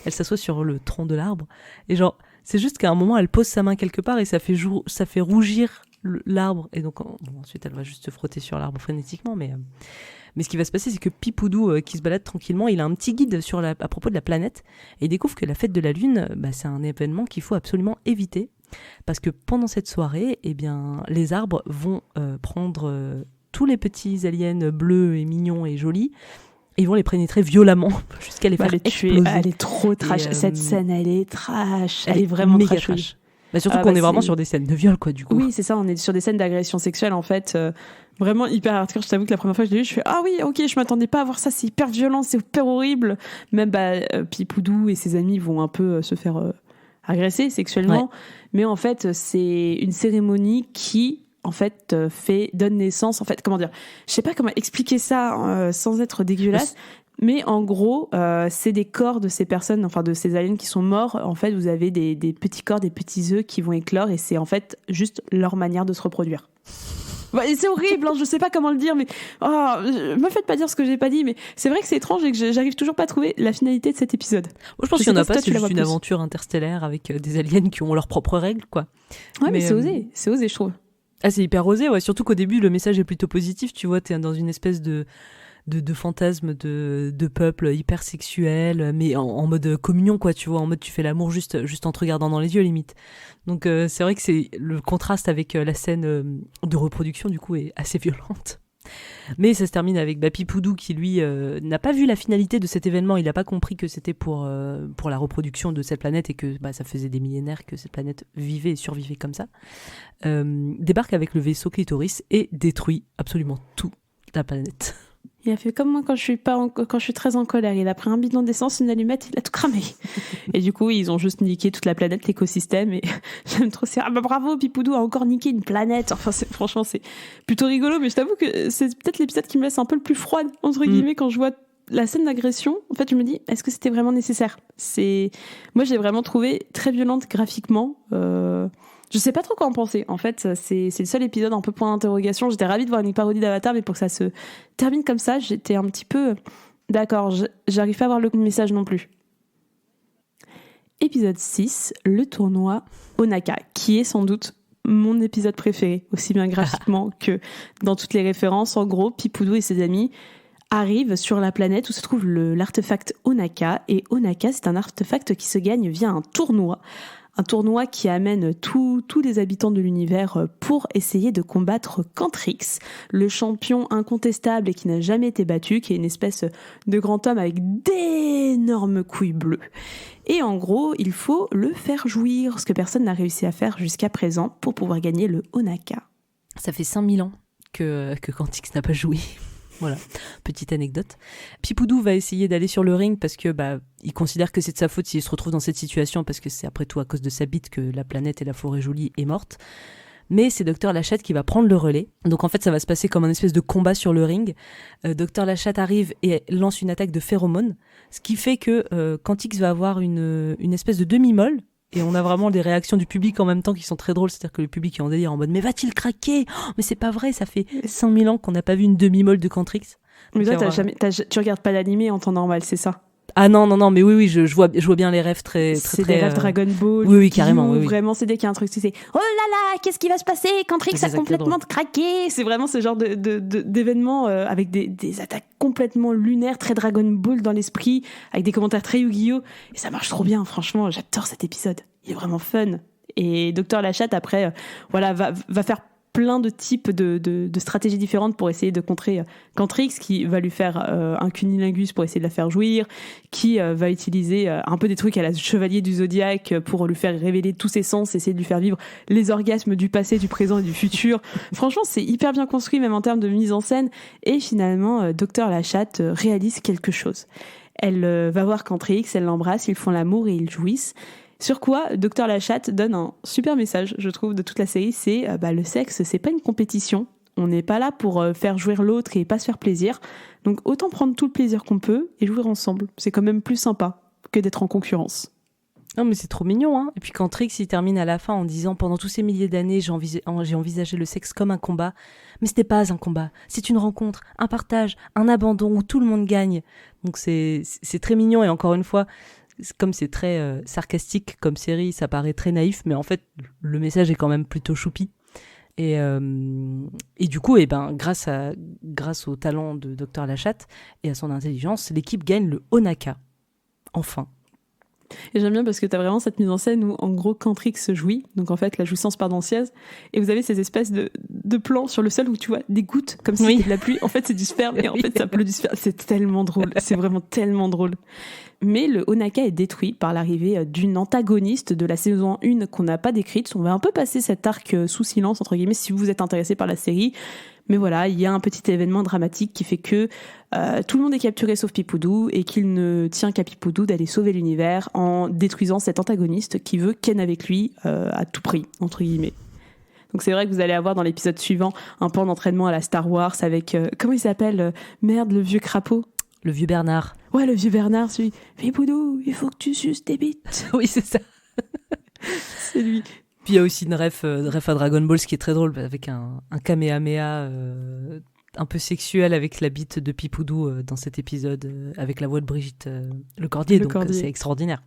elle s'assoit sur le tronc de l'arbre et c'est juste qu'à un moment elle pose sa main quelque part et ça fait rougir l'arbre, et donc ensuite elle va juste se frotter sur l'arbre frénétiquement, mais ce qui va se passer, c'est que Pipoudou, qui se balade tranquillement, il a un petit guide à propos de la planète, et il découvre que la fête de la Lune, c'est un événement qu'il faut absolument éviter, parce que pendant cette soirée, eh bien, les arbres vont prendre tous les petits aliens bleus et mignons et jolis, et ils vont les pénétrer violemment jusqu'à les faire exploser. Elle est trop trash. Cette scène, elle est trash. Elle est vraiment méga trash. Surtout qu'on est vraiment sur des scènes de viol, quoi, du coup. Oui, c'est ça, on est sur des scènes d'agression sexuelle, en fait, vraiment hyper hardcore. Je t'avoue que la première fois que je l'ai vu, je fais « Ah oui, ok, je m'attendais pas à voir ça, c'est hyper violent, c'est hyper horrible !» Même Pipoudou et ses amis vont un peu se faire agresser sexuellement. Ouais. Mais en fait, c'est une cérémonie qui... en fait, donne naissance, en fait, comment dire, je sais pas comment expliquer ça sans être dégueulasse, mais en gros, c'est des corps de ces personnes, enfin de ces aliens qui sont morts. En fait, vous avez des petits corps, des petits œufs qui vont éclore, et c'est en fait juste leur manière de se reproduire. Et c'est horrible, hein, je sais pas comment le dire, mais me faites pas dire ce que j'ai pas dit, mais c'est vrai que c'est étrange et que j'arrive toujours pas à trouver la finalité de cet épisode. Moi, je pense qu'il y en a pas, c'est juste une aventure interstellaire avec des aliens qui ont leurs propres règles, quoi. Ouais, mais c'est osé, je trouve. Ah, c'est hyper osé, ouais. Surtout qu'au début, le message est plutôt positif. Tu vois, t'es dans une espèce de fantasme de peuple hyper sexuel, mais en mode communion, quoi. Tu vois, en mode tu fais l'amour juste en te regardant dans les yeux, limite. Donc, c'est vrai que c'est le contraste avec la scène de reproduction, du coup, est assez violente. Mais ça se termine avec Pipoudou qui, lui, n'a pas vu la finalité de cet événement. Il n'a pas compris que c'était pour la reproduction de cette planète et que ça faisait des millénaires que cette planète vivait et survivait comme ça. Débarque avec le vaisseau Clitoris et détruit absolument toute la planète. Il a fait comme moi quand je suis très en colère. Il a pris un bidon d'essence, une allumette, il a tout cramé. Et du coup, ils ont juste niqué toute la planète, l'écosystème. Et j'aime trop ça. Bravo, Pipoudou a encore niqué une planète. Enfin, franchement, c'est plutôt rigolo. Mais je t'avoue que c'est peut-être l'épisode qui me laisse un peu le plus froide, entre guillemets, quand je vois la scène d'agression. En fait, je me dis, est-ce que c'était vraiment nécessaire ? Moi, je l'ai vraiment trouvée très violente graphiquement. Je sais pas trop quoi en penser. En fait, c'est le seul épisode un peu point d'interrogation. J'étais ravie de voir une parodie d'Avatar, mais pour que ça se termine comme ça, j'étais un petit peu... D'accord, j'arrive pas à voir le message non plus. Épisode 6, le tournoi Onaka, qui est sans doute mon épisode préféré, aussi bien graphiquement que dans toutes les références. En gros, Pipoudou et ses amis arrivent sur la planète où se trouve l'artefact Onaka. Et Onaka, c'est un artefact qui se gagne via un tournoi. Un tournoi qui amène tous les habitants de l'univers pour essayer de combattre Cantrix, le champion incontestable et qui n'a jamais été battu, qui est une espèce de grand homme avec d'énormes couilles bleues. Et en gros, il faut le faire jouir, ce que personne n'a réussi à faire jusqu'à présent pour pouvoir gagner le Onaka. Ça fait 5000 ans que Cantrix n'a pas joué. Voilà, petite anecdote. Pipoudou va essayer d'aller sur le ring parce que il considère que c'est de sa faute s'il se retrouve dans cette situation, parce que c'est après tout à cause de sa bite que la planète et la forêt jolie est morte. Mais c'est Dr Lachatte qui va prendre le relais. Donc en fait, ça va se passer comme un espèce de combat sur le ring. Dr Lachatte arrive et lance une attaque de phéromones, ce qui fait que Cantrix va avoir une espèce de demi-molle. Et on a vraiment des réactions du public en même temps qui sont très drôles. C'est-à-dire que le public est en délire en mode « Mais va-t-il craquer ? Mais c'est pas vrai, ça fait 5000 ans qu'on n'a pas vu une demi-molle de Cantrix. » Mais toi, tu regardes pas l'animé en temps normal, c'est ça ? Ah non, mais oui, je vois bien les rêves très... C'est des rêves Dragon Ball. Oui, carrément. Oui. Vraiment, c'est dès qu'il y a un truc, c'est « Oh là là, qu'est-ce qui va se passer ? Cantrix a complètement craqué !» C'est vraiment ce genre d'événements avec des attaques complètement lunaires, très Dragon Ball dans l'esprit, avec des commentaires très Yu-Gi-Oh! Et ça marche trop bien, franchement, j'adore cet épisode. Il est vraiment fun. Et Dr Lachatte, après, va faire plein de types de stratégies différentes pour essayer de contrer Cantrix, qui va lui faire un cunilingus pour essayer de la faire jouir, qui va utiliser un peu des trucs à la Chevalier du Zodiaque pour lui faire révéler tous ses sens, essayer de lui faire vivre les orgasmes du passé, du présent et du futur. Franchement, c'est hyper bien construit, même en termes de mise en scène. Et finalement, Dr Lachatte réalise quelque chose. Elle va voir Cantrix, elle l'embrasse, ils font l'amour et ils jouissent. Sur quoi Dr Lachatte donne un super message, je trouve, de toute la série, c'est le sexe, c'est pas une compétition. On n'est pas là pour faire jouir l'autre et pas se faire plaisir. Donc autant prendre tout le plaisir qu'on peut et jouir ensemble. C'est quand même plus sympa que d'être en concurrence. Non, mais c'est trop mignon, hein. Et puis Cantrix, il termine à la fin en disant « Pendant tous ces milliers d'années, j'ai envisagé le sexe comme un combat. Mais ce n'est pas un combat. C'est une rencontre, un partage, un abandon où tout le monde gagne. » Donc c'est très mignon. Et encore une fois, comme c'est très sarcastique comme série, ça paraît très naïf, mais en fait, le message est quand même plutôt choupi. Et du coup, grâce au talent de Dr Lachatte et à son intelligence, l'équipe gagne le Honaka. Enfin. Et j'aime bien parce que t'as vraiment cette mise en scène où, en gros, Cantrix se jouit, donc en fait, la jouissance pardentieuse, et vous avez ces espèces de plans sur le sol où tu vois des gouttes, comme si c'était de la pluie. En fait, c'est du sperme, et en fait, ça pleut du sperme. C'est tellement drôle. C'est vraiment tellement drôle. Mais le Honaka est détruit par l'arrivée d'une antagoniste de la saison 1 qu'on n'a pas décrite. On va un peu passer cet arc sous silence, entre guillemets, si vous êtes intéressé par la série. Mais voilà, il y a un petit événement dramatique qui fait que tout le monde est capturé sauf Pipoudou et qu'il ne tient qu'à Pipoudou d'aller sauver l'univers en détruisant cet antagoniste qui veut ken avec lui à tout prix, entre guillemets. Donc c'est vrai que vous allez avoir dans l'épisode suivant un plan d'entraînement à la Star Wars avec, comment il s'appelle le vieux crapaud. Le vieux Bernard. Ouais, le vieux Bernard, celui. Pipoudou, il faut que tu suces tes bites. Oui, c'est ça. C'est lui. Puis il y a aussi une ref à Dragon Ball, ce qui est très drôle, avec un Kamehameha un peu sexuel avec la bite de Pipoudou dans cet épisode, avec la voix de Brigitte Lecordier. Donc c'est extraordinaire.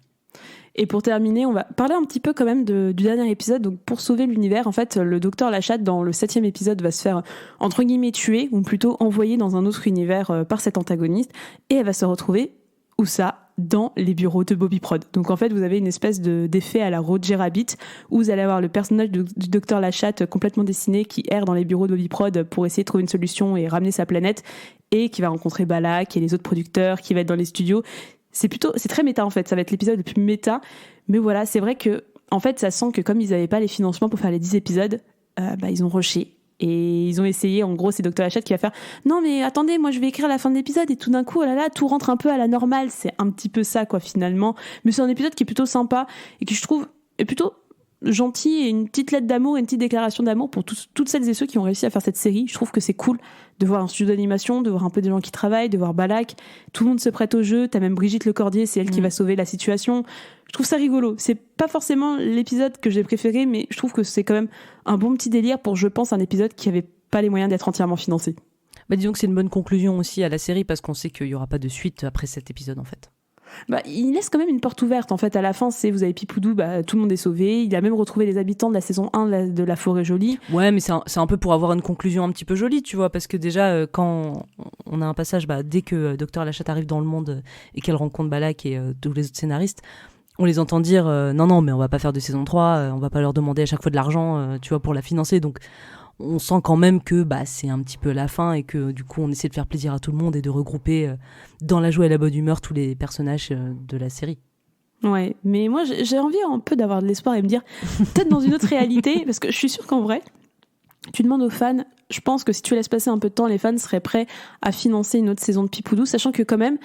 Et pour terminer, on va parler un petit peu quand même du dernier épisode. Donc pour sauver l'univers, en fait, le docteur Lachatte, dans le 7e épisode, va se faire, entre guillemets, tuer, ou plutôt envoyer dans un autre univers par cet antagoniste, et elle va se retrouver, où ça ? Dans les bureaux de Bobby Prod. Donc en fait, vous avez une espèce d'effet à la Roger Rabbit, où vous allez avoir le personnage du docteur Lachatte complètement dessiné qui erre dans les bureaux de Bobby Prod pour essayer de trouver une solution et ramener sa planète, et qui va rencontrer Balak et les autres producteurs, qui va être dans les studios. C'est très méta en fait, ça va être l'épisode le plus méta, mais voilà, c'est vrai que en fait, ça sent que comme ils n'avaient pas les financements pour faire les 10 épisodes, ils ont rushé. Et ils ont essayé, en gros, c'est Dr Lachatte qui va faire « Non mais attendez, moi je vais écrire la fin de l'épisode » et tout d'un coup, oh là là, tout rentre un peu à la normale. C'est un petit peu ça, quoi, finalement. Mais c'est un épisode qui est plutôt sympa et qui, je trouve, est plutôt gentil, et une petite lettre d'amour et une petite déclaration d'amour pour toutes celles et ceux qui ont réussi à faire cette série. Je trouve que c'est cool de voir un studio d'animation, de voir un peu des gens qui travaillent, de voir Balak. Tout le monde se prête au jeu. T'as même Brigitte Lecordier, c'est elle qui va sauver la situation. Je trouve ça rigolo. C'est pas forcément l'épisode que j'ai préféré, mais je trouve que c'est quand même un bon petit délire pour, je pense, un épisode qui avait pas les moyens d'être entièrement financé. Disons que c'est une bonne conclusion aussi à la série, parce qu'on sait qu'il y aura pas de suite après cet épisode, en fait. Il laisse quand même une porte ouverte. En fait, à la fin, vous avez Pipoudou, tout le monde est sauvé. Il a même retrouvé les habitants de la saison 1 de la Forêt Jolie. Ouais, mais c'est un peu pour avoir une conclusion un petit peu jolie, tu vois, parce que déjà, quand on a un passage, dès que Dr Lachatte arrive dans le monde et qu'elle rencontre Balak et tous les autres scénaristes, on les entend dire non, mais on va pas faire de saison 3, on va pas leur demander à chaque fois de l'argent, tu vois, pour la financer. Donc, on sent quand même que c'est un petit peu la fin et que du coup on essaie de faire plaisir à tout le monde et de regrouper dans la joie et la bonne humeur tous les personnages de la série. Ouais, mais moi j'ai envie un peu d'avoir de l'espoir et me dire peut-être dans une autre réalité, parce que je suis sûre qu'en vrai, tu demandes aux fans, je pense que si tu laisses passer un peu de temps, les fans seraient prêts à financer une autre saison de Pipoudou, sachant que quand même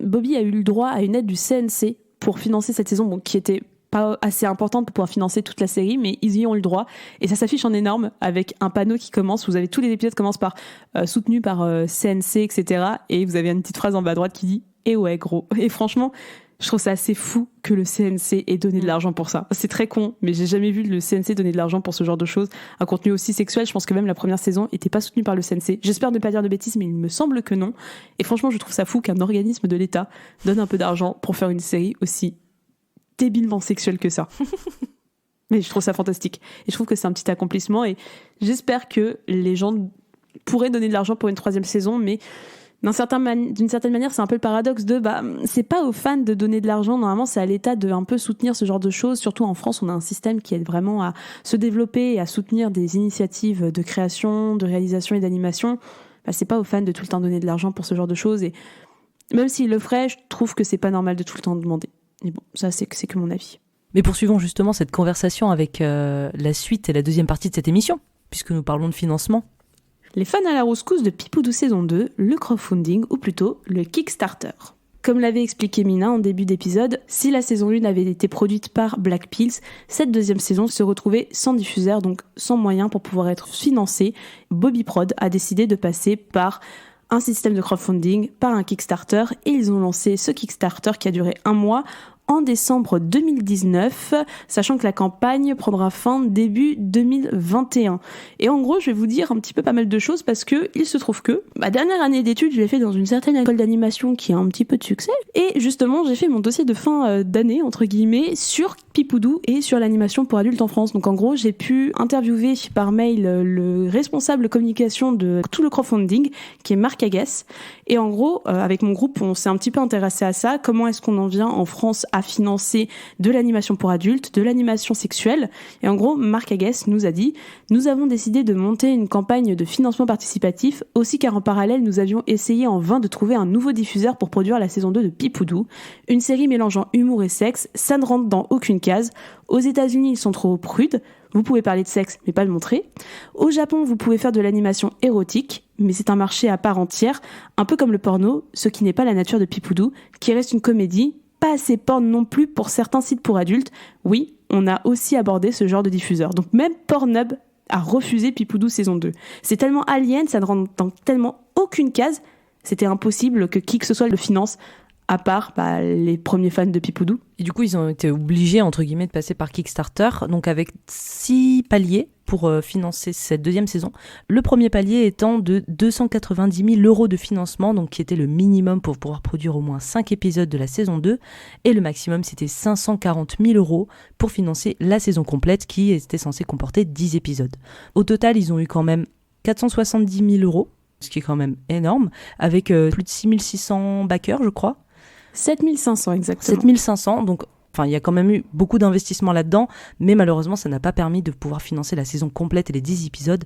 Bobby a eu le droit à une aide du CNC pour financer cette saison, qui était pas assez importante pour pouvoir financer toute la série, mais ils y ont le droit, et ça s'affiche en énorme avec un panneau qui commence, vous avez tous les épisodes commencent par soutenu par CNC, etc., et vous avez une petite phrase en bas à droite qui dit « Eh ouais gros ». Et franchement, je trouve ça assez fou que le CNC ait donné de l'argent pour ça. C'est très con, mais j'ai jamais vu le CNC donner de l'argent pour ce genre de choses. Un contenu aussi sexuel, je pense que même la première saison était pas soutenue par le CNC. J'espère ne pas dire de bêtises, mais il me semble que non. Et franchement, je trouve ça fou qu'un organisme de l'État donne un peu d'argent pour faire une série aussi débilement sexuel que ça. Mais je trouve ça fantastique. Et je trouve que c'est un petit accomplissement, et j'espère que les gens pourraient donner de l'argent pour une 3e saison, mais d'une certaine manière, c'est un peu le paradoxe de c'est pas aux fans de donner de l'argent, normalement c'est à l'État de un peu soutenir ce genre de choses. Surtout en France, on a un système qui aide vraiment à se développer et à soutenir des initiatives de création, de réalisation et d'animation. C'est pas aux fans de tout le temps donner de l'argent pour ce genre de choses, et même s'ils le feraient, je trouve que c'est pas normal de tout le temps demander. Mais bon, ça c'est que mon avis. Mais poursuivons justement cette conversation avec la suite et la deuxième partie de cette émission, puisque nous parlons de financement. Les fans à la rescousse de Pipoudou saison 2, le crowdfunding, ou plutôt le Kickstarter. Comme l'avait expliqué Mina en début d'épisode, si la saison 1 avait été produite par Black Pills, cette deuxième saison se retrouvait sans diffuseur, donc sans moyen pour pouvoir être financée. Bobby Prod a décidé de passer par un système de crowdfunding, par un Kickstarter, et ils ont lancé ce Kickstarter qui a duré 1 mois en décembre 2019, sachant que la campagne prendra fin début 2021. Et en gros, je vais vous dire un petit peu pas mal de choses parce que il se trouve que ma dernière année d'études, je l'ai fait dans une certaine école d'animation qui a un petit peu de succès. Et justement, j'ai fait mon dossier de fin d'année, entre guillemets, sur Pipoudou et sur l'animation pour adultes en France. Donc en gros, j'ai pu interviewer par mail le responsable communication de tout le crowdfunding, qui est Marc Agas. Et en gros, avec mon groupe, on s'est un petit peu intéressé à ça. Comment est-ce qu'on en vient en France à financer de l'animation pour adultes, de l'animation sexuelle? Et en gros, Marc Agas nous a dit « Nous avons décidé de monter une campagne de financement participatif, aussi car en parallèle, nous avions essayé en vain de trouver un nouveau diffuseur pour produire la saison 2 de Pipoudou, une série mélangeant humour et sexe, ça ne rentre dans aucune case. Aux États-Unis, ils sont trop prudes. Vous pouvez parler de sexe, mais pas le montrer. Au Japon, vous pouvez faire de l'animation érotique, mais c'est un marché à part entière, un peu comme le porno, ce qui n'est pas la nature de Pipoudou, qui reste une comédie, pas assez porn non plus pour certains sites pour adultes. Oui, on a aussi abordé ce genre de diffuseur. Donc même Pornhub a refusé Pipoudou saison 2. C'est tellement alien, ça ne rentre dans tellement aucune case, c'était impossible que qui que ce soit le finance, à part les premiers fans de Pipoudou. Et du coup, ils ont été obligés, entre guillemets, de passer par Kickstarter, donc avec 6 paliers pour financer cette deuxième saison. Le premier palier étant de 290 000 € de financement, donc qui était le minimum pour pouvoir produire au moins 5 épisodes de la saison 2, et le maximum, c'était 540 000 € pour financer la saison complète, qui était censée comporter 10 épisodes. Au total, ils ont eu quand même 470 000 €, ce qui est quand même énorme, avec plus de 6600 backers, je crois. 7500 exactement. 7500, donc il y a quand même eu beaucoup d'investissements là-dedans, mais malheureusement, ça n'a pas permis de pouvoir financer la saison complète et les 10 épisodes,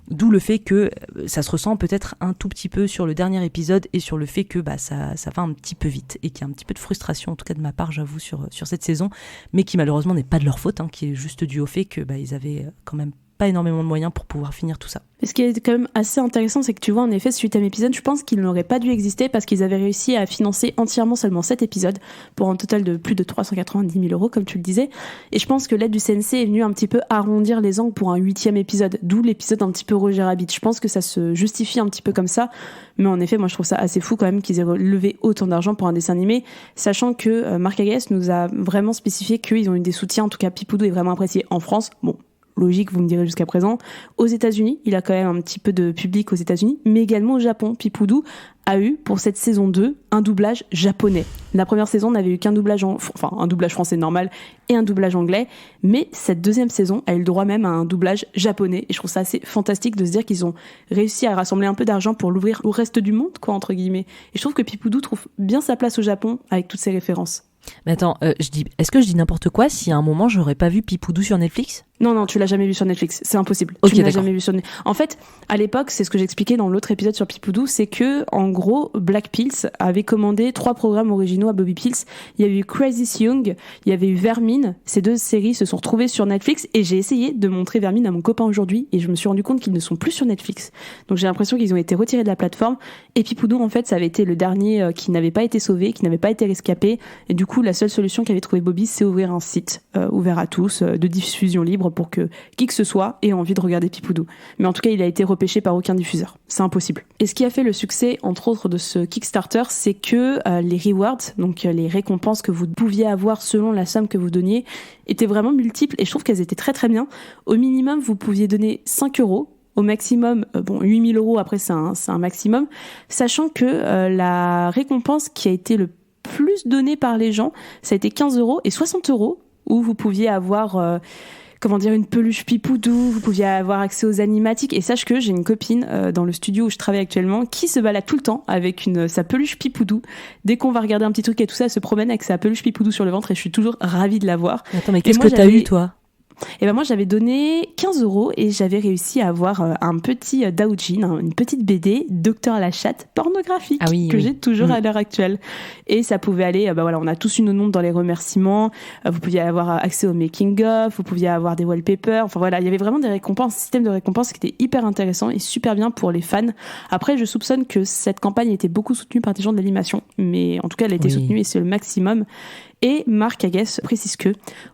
d'où le fait que ça se ressent peut-être un tout petit peu sur le dernier épisode et sur le fait que ça va un petit peu vite et qu'il y a un petit peu de frustration, en tout cas de ma part, j'avoue, sur cette saison, mais qui malheureusement n'est pas de leur faute, qui est juste dû au fait que ils avaient quand même pas énormément de moyens pour pouvoir finir tout ça. Et ce qui est quand même assez intéressant, c'est que tu vois, en effet, ce 8e épisode, je pense qu'il n'aurait pas dû exister parce qu'ils avaient réussi à financer entièrement seulement 7 épisodes pour un total de plus de 390 000 €, comme tu le disais. Et je pense que l'aide du CNC est venue un petit peu arrondir les angles pour un 8e épisode, d'où l'épisode un petit peu Roger Rabbit. Je pense que ça se justifie un petit peu comme ça, mais en effet, moi je trouve ça assez fou quand même qu'ils aient levé autant d'argent pour un dessin animé, sachant que Marc Agas nous a vraiment spécifié qu'ils ont eu des soutiens, en tout cas Pipoudou est vraiment apprécié en France. Bon, logique, vous me direz jusqu'à présent. Aux États-Unis, il a quand même un petit peu de public aux États-Unis, mais également au Japon. Pipoudou a eu, pour cette saison 2, un doublage japonais. La première saison n'avait eu qu'un doublage un doublage français normal et un doublage anglais, mais cette deuxième saison a eu le droit même à un doublage japonais, et je trouve ça assez fantastique de se dire qu'ils ont réussi à rassembler un peu d'argent pour l'ouvrir au reste du monde, entre guillemets. Et je trouve que Pipoudou trouve bien sa place au Japon avec toutes ces références. Mais attends, est-ce que je dis n'importe quoi si à un moment j'aurais pas vu Pipoudou sur Netflix ? Non, tu l'as jamais vu sur Netflix, c'est impossible. Okay, tu l'as jamais vu sur Netflix. En fait, à l'époque, c'est ce que j'expliquais dans l'autre épisode sur Pipoudou, c'est que, en gros, Black Pills avait commandé 3 programmes originaux à Bobby Pills. Il y avait eu Crazy Young, il y avait eu Vermine. Ces 2 séries se sont retrouvées sur Netflix et j'ai essayé de montrer Vermine à mon copain aujourd'hui et je me suis rendu compte qu'ils ne sont plus sur Netflix. Donc j'ai l'impression qu'ils ont été retirés de la plateforme. Et Pipoudou, en fait, ça avait été le dernier qui n'avait pas été sauvé, qui n'avait pas été rescapé. Et du coup, la seule solution qu'avait trouvé Bobby, c'est ouvrir un site ouvert à tous, de diffusion libre pour que qui que ce soit ait envie de regarder Pipoudou. Mais en tout cas, il a été repêché par aucun diffuseur. C'est impossible. Et ce qui a fait le succès, entre autres, de ce Kickstarter, c'est que les rewards, donc les récompenses que vous pouviez avoir selon la somme que vous donniez, étaient vraiment multiples et je trouve qu'elles étaient très très bien. Au minimum, vous pouviez donner 5 €. Au maximum, 8 000 € après c'est un maximum, sachant que la récompense qui a été le plus donnée par les gens, ça a été 15 € et 60 € où vous pouviez avoir une peluche Pipoudou, vous pouviez avoir accès aux animatiques. Et sache que j'ai une copine dans le studio où je travaille actuellement qui se balade tout le temps avec sa peluche Pipoudou. Dès qu'on va regarder un petit truc et tout ça, elle se promène avec sa peluche Pipoudou sur le ventre et je suis toujours ravie de la voir. Attends, mais qu'est-ce que t'as eu, toi ? Et ben moi j'avais donné 15 € et j'avais réussi à avoir un petit doujin, une petite BD Docteur Lachatte pornographique que j'ai toujours à l'heure actuelle. Et ça pouvait aller, on a tous une onde dans les remerciements, vous pouviez avoir accès au making of, vous pouviez avoir des wallpapers, il y avait vraiment des récompenses, un système de récompenses qui était hyper intéressant et super bien pour les fans. Après je soupçonne que cette campagne était beaucoup soutenue par des gens de l'animation, mais en tout cas elle a été soutenue et c'est le maximum. Et Marc Aguès précise que,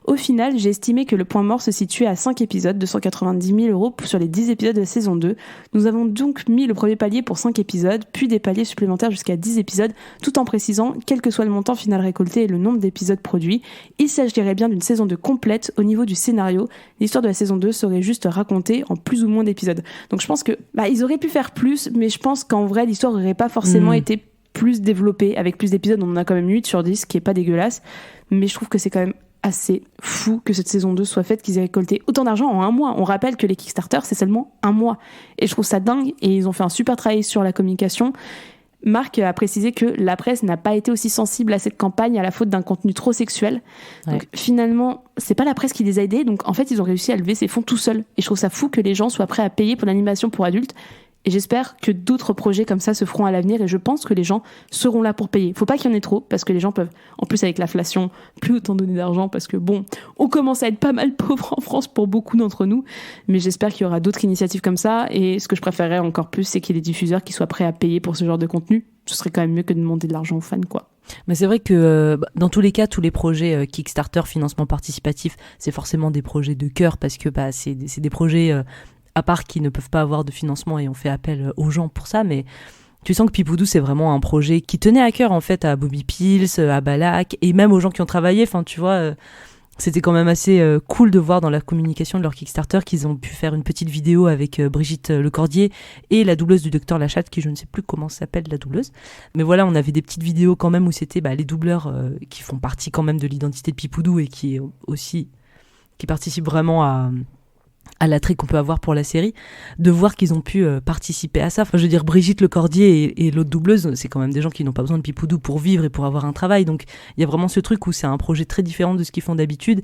au final, j'ai estimé que le point mort se situait à 5 épisodes de 190 000 € sur les 10 épisodes de la saison 2. Nous avons donc mis le premier palier pour 5 épisodes, puis des paliers supplémentaires jusqu'à 10 épisodes, tout en précisant, quel que soit le montant final récolté et le nombre d'épisodes produits, il s'agirait bien d'une saison 2 complète au niveau du scénario. L'histoire de la saison 2 serait juste racontée en plus ou moins d'épisodes. Donc je pense que ils auraient pu faire plus, mais je pense qu'en vrai, l'histoire n'aurait pas forcément été plus développée, avec plus d'épisodes. On en a quand même 8 sur 10, ce qui est pas dégueulasse, mais je trouve que c'est quand même assez fou que cette saison 2 soit faite, qu'ils aient récolté autant d'argent en un mois. On rappelle que les Kickstarter, c'est seulement un mois, et je trouve ça dingue, et ils ont fait un super travail sur la communication. Marc a précisé que la presse n'a pas été aussi sensible à cette campagne à la faute d'un contenu trop sexuel. Donc finalement, c'est pas la presse qui les a aidés, donc en fait ils ont réussi à lever ces fonds tout seuls, et je trouve ça fou que les gens soient prêts à payer pour l'animation pour adultes. Et j'espère que d'autres projets comme ça se feront à l'avenir, et je pense que les gens seront là pour payer. Faut pas qu'il y en ait trop, parce que les gens peuvent, en plus avec l'inflation, plus autant donner d'argent, parce que bon, on commence à être pas mal pauvres en France pour beaucoup d'entre nous, mais j'espère qu'il y aura d'autres initiatives comme ça, et ce que je préférerais encore plus, c'est qu'il y ait des diffuseurs qui soient prêts à payer pour ce genre de contenu. Ce serait quand même mieux que de demander de l'argent aux fans, quoi. Mais c'est vrai que dans tous les cas, tous les projets Kickstarter, financement participatif, c'est forcément des projets de cœur, parce que c'est des projets... à part qui ne peuvent pas avoir de financement, et on fait appel aux gens pour ça, mais tu sens que Pipoudou, c'est vraiment un projet qui tenait à cœur, en fait, à Bobby Pills, à Balak, et même aux gens qui ont travaillé. Enfin, tu vois, c'était quand même assez cool de voir dans la communication de leur Kickstarter qu'ils ont pu faire une petite vidéo avec Brigitte Lecordier et la doubleuse du docteur Lachatte, qui je ne sais plus comment s'appelle la doubleuse. Mais voilà, on avait des petites vidéos quand même où c'était les doubleurs qui font partie quand même de l'identité de Pipoudou, et qui participent vraiment à l'attrait qu'on peut avoir pour la série, de voir qu'ils ont pu participer à ça. Enfin, je veux dire, Brigitte Lecordier et l'autre doubleuse, c'est quand même des gens qui n'ont pas besoin de Pipoudou pour vivre et pour avoir un travail. Donc, il y a vraiment ce truc où c'est un projet très différent de ce qu'ils font d'habitude,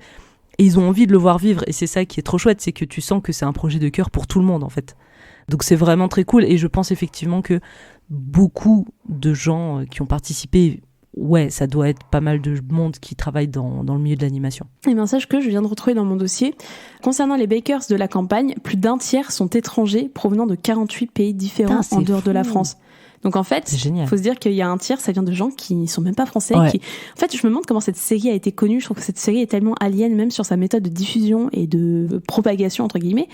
et ils ont envie de le voir vivre. Et c'est ça qui est trop chouette, c'est que tu sens que c'est un projet de cœur pour tout le monde, en fait. Donc, c'est vraiment très cool. Et je pense effectivement que beaucoup de gens qui ont participé... Ouais, ça doit être pas mal de monde qui travaille dans le milieu de l'animation. Et bien, sache que je viens de retrouver dans mon dossier, concernant les bakers de la campagne, plus d'un tiers sont étrangers provenant de 48 pays différents en dehors de la France. Donc en fait, il faut se dire qu'il y a un tiers, ça vient de gens qui sont même pas français. En fait, je me demande comment cette série a été connue. Je trouve que cette série est tellement alien, même sur sa méthode de diffusion et de propagation, entre guillemets.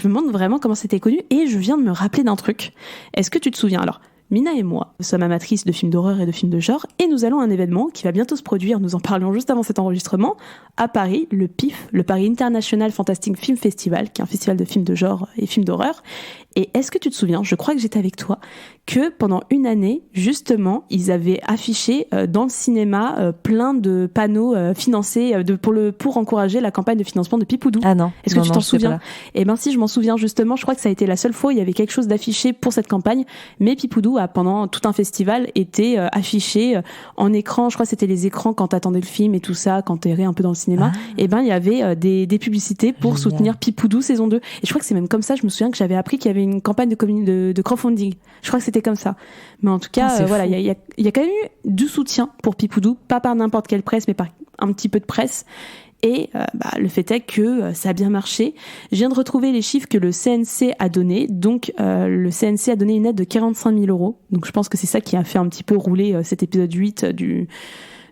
Je me demande vraiment comment c'était connu, et je viens de me rappeler d'un truc. Est-ce que tu te souviens alors ? Mina et moi, nous sommes amatrices de films d'horreur et de films de genre, et nous allons à un événement qui va bientôt se produire, nous en parlions juste avant cet enregistrement, à Paris, le PIF, le Paris International Fantastic Film Festival, qui est un festival de films de genre et films d'horreur. Et est-ce que tu te souviens, je crois que j'étais avec toi, que pendant une année, justement, ils avaient affiché dans le cinéma plein de panneaux financés pour encourager la campagne de financement de Pipoudou. Ah non. Est-ce que tu t'en souviens ? Eh ben si, je m'en souviens justement. Je crois que ça a été la seule fois où il y avait quelque chose d'affiché pour cette campagne. Mais Pipoudou a, pendant tout un festival, été affiché en écran. Je crois que c'était les écrans quand t'attendais le film et tout ça, quand t'errais un peu dans le cinéma. Et ben il y avait des publicités pour soutenir Pipoudou saison 2. Et je crois que c'est même comme ça, je me souviens que j'avais appris qu'il y avait une campagne de crowdfunding. Je crois que c'était comme ça. Mais en tout cas, voilà, il y a quand même eu du soutien pour Pipoudou, pas par n'importe quelle presse, mais par un petit peu de presse. Et le fait est que ça a bien marché. Je viens de retrouver les chiffres que le CNC a donnés. Donc, le CNC a donné une aide de 45 000 €. Donc, je pense que c'est ça qui a fait un petit peu rouler cet épisode 8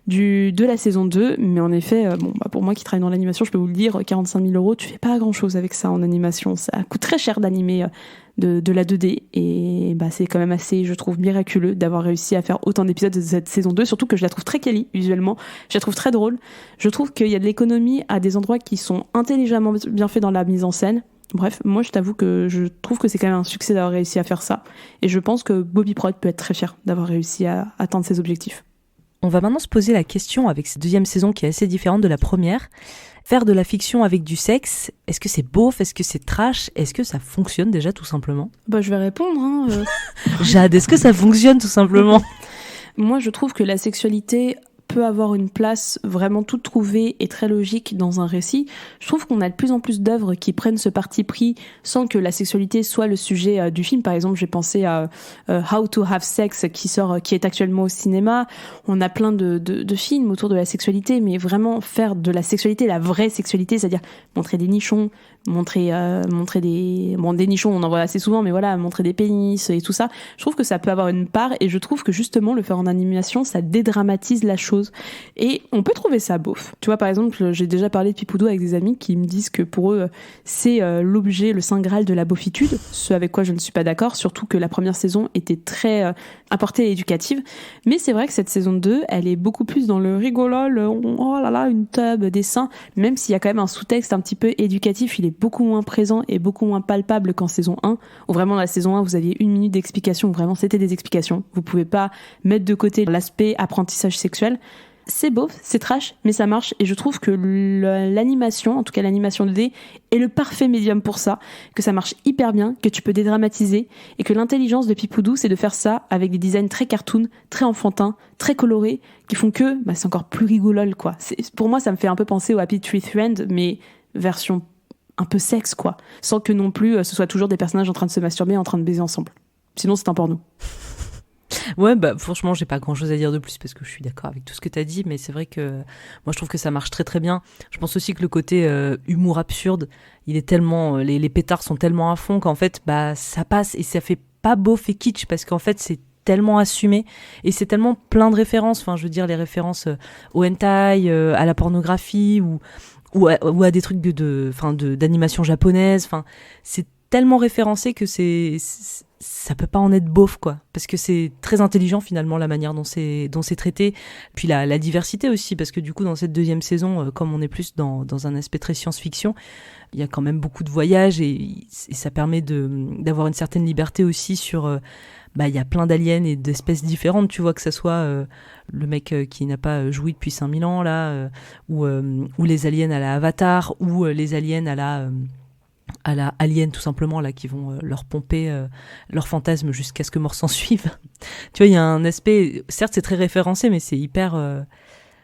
de la saison 2. Mais en effet, pour moi qui travaille dans l'animation, je peux vous le dire, 45 000 €, tu fais pas grand chose avec ça en animation. Ça coûte très cher d'animer de la 2D, et c'est quand même assez, je trouve, miraculeux d'avoir réussi à faire autant d'épisodes de cette saison 2, surtout que je la trouve très quali visuellement, je la trouve très drôle. Je trouve qu'il y a de l'économie à des endroits qui sont intelligemment bien faits dans la mise en scène. Bref, moi je t'avoue que je trouve que c'est quand même un succès d'avoir réussi à faire ça, et je pense que Bobby Prod peut être très fier d'avoir réussi à atteindre ses objectifs. On va maintenant se poser la question, avec cette deuxième saison qui est assez différente de la première. Faire de la fiction avec du sexe, est-ce que c'est beauf, est-ce que c'est trash, est-ce que ça fonctionne déjà tout simplement ? Je vais répondre. Jade, est-ce que ça fonctionne tout simplement ? Moi je trouve que la sexualité peut avoir une place vraiment toute trouvée et très logique dans un récit. Je trouve qu'on a de plus en plus d'œuvres qui prennent ce parti pris sans que la sexualité soit le sujet du film. Par exemple, j'ai pensé à How to Have Sex qui est actuellement au cinéma. On a plein de films autour de la sexualité, mais vraiment faire de la sexualité la vraie sexualité, c'est-à-dire montrer des nichons, montrer des nichons, on en voit assez souvent, mais voilà, montrer des pénis et tout ça. Je trouve que ça peut avoir une part, et je trouve que justement le faire en animation, ça dédramatise la chose. chose. Et on peut trouver ça beauf. Tu vois, par exemple, j'ai déjà parlé de Pipoudou avec des amis qui me disent que pour eux, c'est l'objet, le saint graal de la beaufitude, ce avec quoi je ne suis pas d'accord, surtout que la première saison était très apportée et éducative. Mais c'est vrai que cette saison 2, elle est beaucoup plus dans le rigolol, oh là là, une tub, des seins, même s'il y a quand même un sous-texte un petit peu éducatif, il est beaucoup moins présent et beaucoup moins palpable qu'en saison 1, où vraiment dans la saison 1, vous aviez 1 minute d'explication, où vraiment c'était des explications. Vous pouvez pas mettre de côté l'aspect apprentissage sexuel. C'est beau, c'est trash, mais ça marche, et je trouve que l'animation, en tout cas l'animation 2D, est le parfait médium pour ça, que ça marche hyper bien, que tu peux dédramatiser, et que l'intelligence de Pipoudou, c'est de faire ça avec des designs très cartoon, très enfantins, très colorés, qui font que c'est encore plus rigolol, quoi. Pour moi, ça me fait un peu penser au Happy Tree Friend, mais version un peu sexe, quoi, sans que non plus ce soit toujours des personnages en train de se masturber, en train de baiser ensemble. Sinon, c'est un porno. Ouais, franchement, j'ai pas grand chose à dire de plus parce que je suis d'accord avec tout ce que t'as dit, mais c'est vrai que moi je trouve que ça marche très très bien. Je pense aussi que le côté humour absurde, il est tellement, les pétards sont tellement à fond qu'en fait, ça passe et ça fait pas beauf et kitsch parce qu'en fait, c'est tellement assumé et c'est tellement plein de références. Enfin, je veux dire, les références au hentai, à la pornographie ou à des trucs d'animation japonaise. Enfin, c'est tellement référencé que ça peut pas en être beauf, quoi, parce que c'est très intelligent finalement la manière dont c'est traité, puis la diversité aussi, parce que du coup dans cette deuxième saison, comme on est plus dans un aspect très science-fiction, il y a quand même beaucoup de voyages et ça permet d'avoir une certaine liberté aussi sur il y a plein d'aliens et d'espèces différentes, tu vois, que ça soit le mec qui n'a pas joui depuis 5000 ans là, ou les aliens à la Avatar, ou les aliens à la Alien tout simplement là, qui vont leur pomper leur fantasme jusqu'à ce que mort s'en suive. Tu vois, il y a un aspect, certes c'est très référencé, mais c'est hyper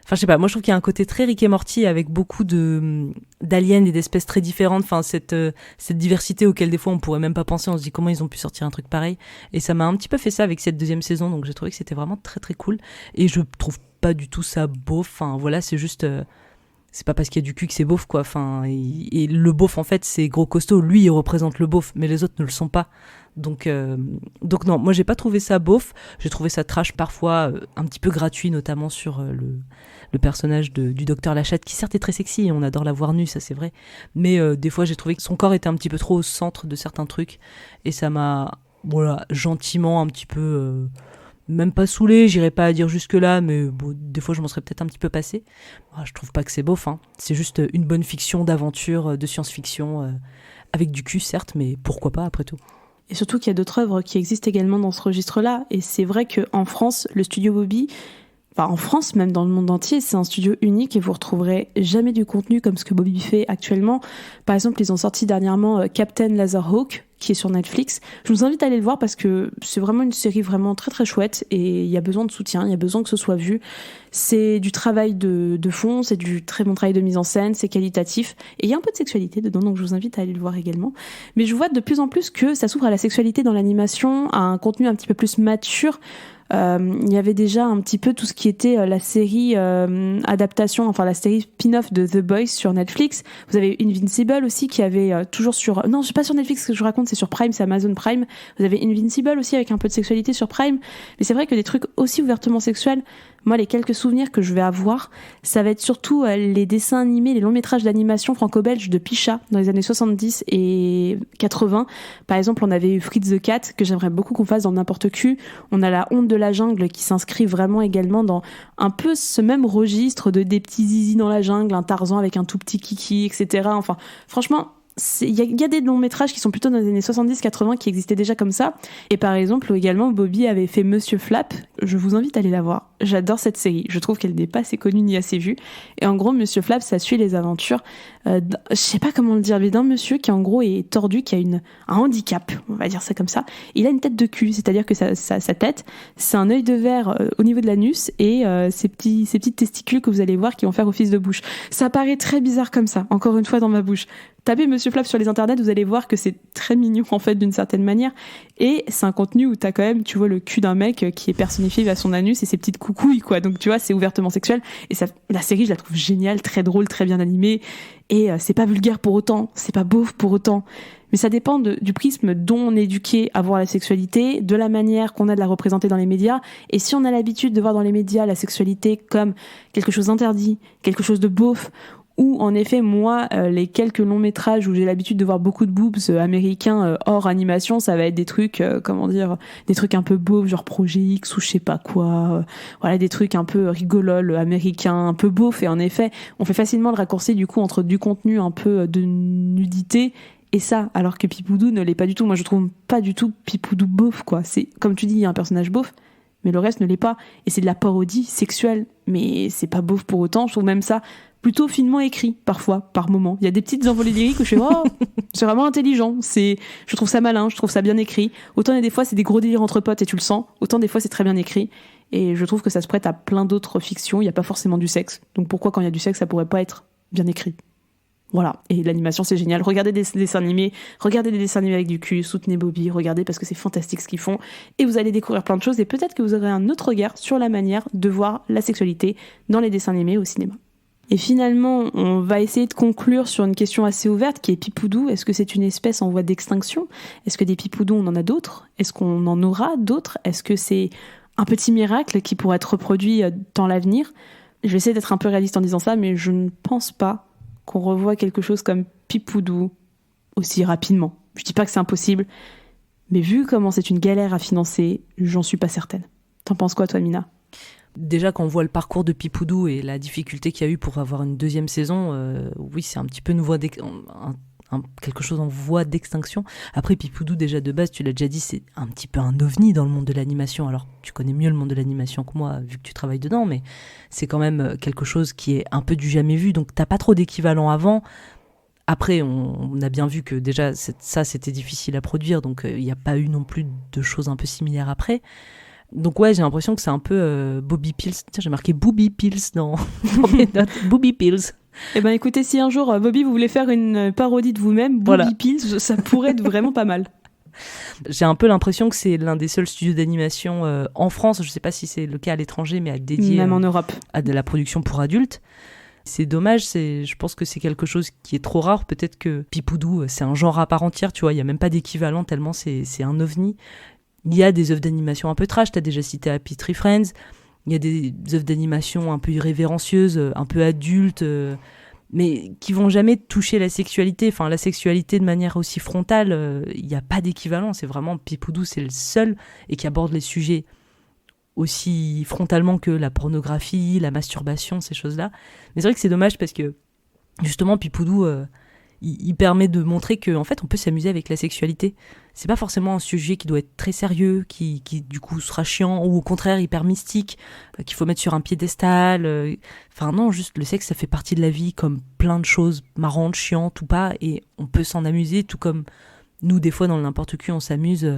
je sais pas, moi je trouve qu'il y a un côté très Rick et Morty avec beaucoup d'aliens et d'espèces très différentes, cette diversité auquel des fois on pourrait même pas penser, on se dit comment ils ont pu sortir un truc pareil, et ça m'a un petit peu fait ça avec cette deuxième saison, donc j'ai trouvé que c'était vraiment très très cool, et je trouve pas du tout ça beauf, voilà, c'est juste c'est pas parce qu'il y a du cul que c'est beauf, quoi. Et le beauf, en fait, c'est Gros Costaud. Lui, il représente le beauf, mais les autres ne le sont pas. Donc non, moi, j'ai pas trouvé ça beauf. J'ai trouvé ça trash parfois, un petit peu gratuit, notamment sur le personnage du docteur Lachatte, qui certes est très sexy, et on adore la voir nue, ça c'est vrai. Mais des fois, j'ai trouvé que son corps était un petit peu trop au centre de certains trucs. Et ça m'a, gentiment un petit peu... même pas saoulé, j'irais pas à dire jusque-là, mais des fois je m'en serais peut-être un petit peu passé. Je trouve pas que c'est beauf, c'est juste une bonne fiction d'aventure, de science-fiction, avec du cul certes, mais pourquoi pas après tout. Et surtout qu'il y a d'autres œuvres qui existent également dans ce registre-là, et c'est vrai qu'en France, le studio Bobby, en France, même dans le monde entier, c'est un studio unique et vous retrouverez jamais du contenu comme ce que Bobby fait actuellement. Par exemple, ils ont sorti dernièrement Captain Laserhawk, qui est sur Netflix. Je vous invite à aller le voir parce que c'est vraiment une série vraiment très très chouette et il y a besoin de soutien, il y a besoin que ce soit vu. C'est du travail de fond, c'est du très bon travail de mise en scène, c'est qualitatif et il y a un peu de sexualité dedans, donc je vous invite à aller le voir également. Mais je vois de plus en plus que ça s'ouvre à la sexualité dans l'animation, à un contenu un petit peu plus mature. Il y avait déjà un petit peu tout ce qui était la série adaptation, la série spin-off de The Boys sur Netflix. Vous avez Invincible aussi qui avait toujours sur... Non, c'est pas sur Netflix que je raconte, c'est sur Prime, c'est Amazon Prime. Vous avez Invincible aussi avec un peu de sexualité sur Prime. Mais c'est vrai que des trucs aussi ouvertement sexuels, moi les quelques souvenirs que je vais avoir, ça va être surtout les dessins animés, les longs métrages d'animation franco-belge de Picha dans les années 70 et 80. Par exemple, on avait eu Fritz the Cat, que j'aimerais beaucoup qu'on fasse dans N'importe Q. On a La Honte de la jungle qui s'inscrit vraiment également dans un peu ce même registre de des petits zizis dans la jungle, un Tarzan avec un tout petit kiki, etc. Franchement, il y a des longs métrages qui sont plutôt dans les années 70-80 qui existaient déjà comme ça. Et par exemple, également, Bobby avait fait Monsieur Flap. Je vous invite à aller la voir. J'adore cette série. Je trouve qu'elle n'est pas assez connue ni assez vue. Et en gros, Monsieur Flap, ça suit les aventures je sais pas comment le dire, mais d'un monsieur qui en gros est tordu, qui a un handicap, on va dire ça comme ça. Il a une tête de cul, c'est-à-dire que sa tête, c'est un œil de verre au niveau de l'anus et ces petites testicules que vous allez voir qui vont faire office de bouche. Ça paraît très bizarre comme ça, encore une fois dans ma bouche. Tapez Monsieur Flap sur les internets, vous allez voir que c'est très mignon en fait d'une certaine manière. Et c'est un contenu où t'as quand même, tu vois, le cul d'un mec qui est personnifié via son anus et ses petites coucouilles, quoi. Donc tu vois, c'est ouvertement sexuel. Et la série, je la trouve géniale, très drôle, très bien animée. Et c'est pas vulgaire pour autant, c'est pas beauf pour autant. Mais ça dépend du prisme dont on est éduqué à voir la sexualité, de la manière qu'on a de la représenter dans les médias. Et si on a l'habitude de voir dans les médias la sexualité comme quelque chose d'interdit, quelque chose de beauf, ou en effet, moi, les quelques longs métrages où j'ai l'habitude de voir beaucoup de boobs américains hors animation, ça va être des trucs, des trucs un peu beaufs, genre Projet X ou je sais pas quoi. Voilà, des trucs un peu rigolol américains, un peu beaufs. Et en effet, on fait facilement le raccourci du coup entre du contenu un peu de nudité et ça, alors que Pipoudou ne l'est pas du tout. Moi, je trouve pas du tout Pipoudou beauf, quoi. C'est, comme tu dis, il y a un personnage beauf, mais le reste ne l'est pas. Et c'est de la parodie sexuelle, mais c'est pas beauf pour autant. Je trouve même ça plutôt finement écrit, parfois, par moments. Il y a des petites envolées lyriques où je fais « Oh, c'est vraiment intelligent. » Je trouve ça malin, je trouve ça bien écrit. Autant il y a des fois, c'est des gros délires entre potes et tu le sens. Autant des fois, c'est très bien écrit. Et je trouve que ça se prête à plein d'autres fictions. Il n'y a pas forcément du sexe. Donc pourquoi, quand il y a du sexe, ça pourrait pas être bien écrit? Voilà. Et l'animation, c'est génial. Regardez des dessins animés. Regardez des dessins animés avec du cul. Soutenez Bobby. Regardez parce que c'est fantastique ce qu'ils font. Et vous allez découvrir plein de choses. Et peut-être que vous aurez un autre regard sur la manière de voir la sexualité dans les dessins animés au cinéma. Et finalement, on va essayer de conclure sur une question assez ouverte qui est Pipoudou. Est-ce que c'est une espèce en voie d'extinction? Est-ce que des Pipoudous, on en a d'autres? Est-ce qu'on en aura d'autres? Est-ce que c'est un petit miracle qui pourrait être reproduit dans l'avenir? Je vais essayer d'être un peu réaliste en disant ça, mais je ne pense pas qu'on revoie quelque chose comme Pipoudou aussi rapidement. Je dis pas que c'est impossible, mais vu comment c'est une galère à financer, j'en suis pas certaine. T'en penses quoi, toi, Mina? Déjà, quand on voit le parcours de Pipoudou et la difficulté qu'il y a eu pour avoir une deuxième saison, oui, c'est un petit peu quelque chose en voie d'extinction. Après, Pipoudou, déjà de base, tu l'as déjà dit, c'est un petit peu un ovni dans le monde de l'animation. Alors, tu connais mieux le monde de l'animation que moi, vu que tu travailles dedans, mais c'est quand même quelque chose qui est un peu du jamais vu. Donc, t'as pas trop d'équivalent avant. Après, on a bien vu que déjà, ça, c'était difficile à produire. Donc, il n'y a pas eu non plus de choses un peu similaires après. Donc ouais, j'ai l'impression que c'est un peu Bobby Pills. Tiens, j'ai marqué Booby Pills dans mes notes. Booby Pills. Eh ben écoutez, si un jour, Bobby, vous voulez faire une parodie de vous-même, Booby Pills, ça pourrait être vraiment pas mal. J'ai un peu l'impression que c'est l'un des seuls studios d'animation en France, je sais pas si c'est le cas à l'étranger, mais dédié même en Europe, à de la production pour adultes. C'est dommage, je pense que c'est quelque chose qui est trop rare. Peut-être que Pipoudou, c'est un genre à part entière, tu vois, il n'y a même pas d'équivalent tellement c'est un ovni. Il y a des œuvres d'animation un peu trash, t'as déjà cité Happy Tree Friends. Il y a des œuvres d'animation un peu irrévérencieuses, un peu adultes, mais qui vont jamais toucher la sexualité. Enfin, la sexualité de manière aussi frontale, il n'y a pas d'équivalent. C'est vraiment Pipoudou, c'est le seul et qui aborde les sujets aussi frontalement que la pornographie, la masturbation, ces choses-là. Mais c'est vrai que c'est dommage parce que justement Pipoudou, il permet de montrer qu'en fait on peut s'amuser avec la sexualité. C'est pas forcément un sujet qui doit être très sérieux, qui du coup sera chiant, ou au contraire hyper mystique, qu'il faut mettre sur un piédestal. Enfin non, juste le sexe, ça fait partie de la vie comme plein de choses marrantes, chiantes ou pas, et on peut s'en amuser, tout comme nous, des fois, dans le n'importe qui, on s'amuse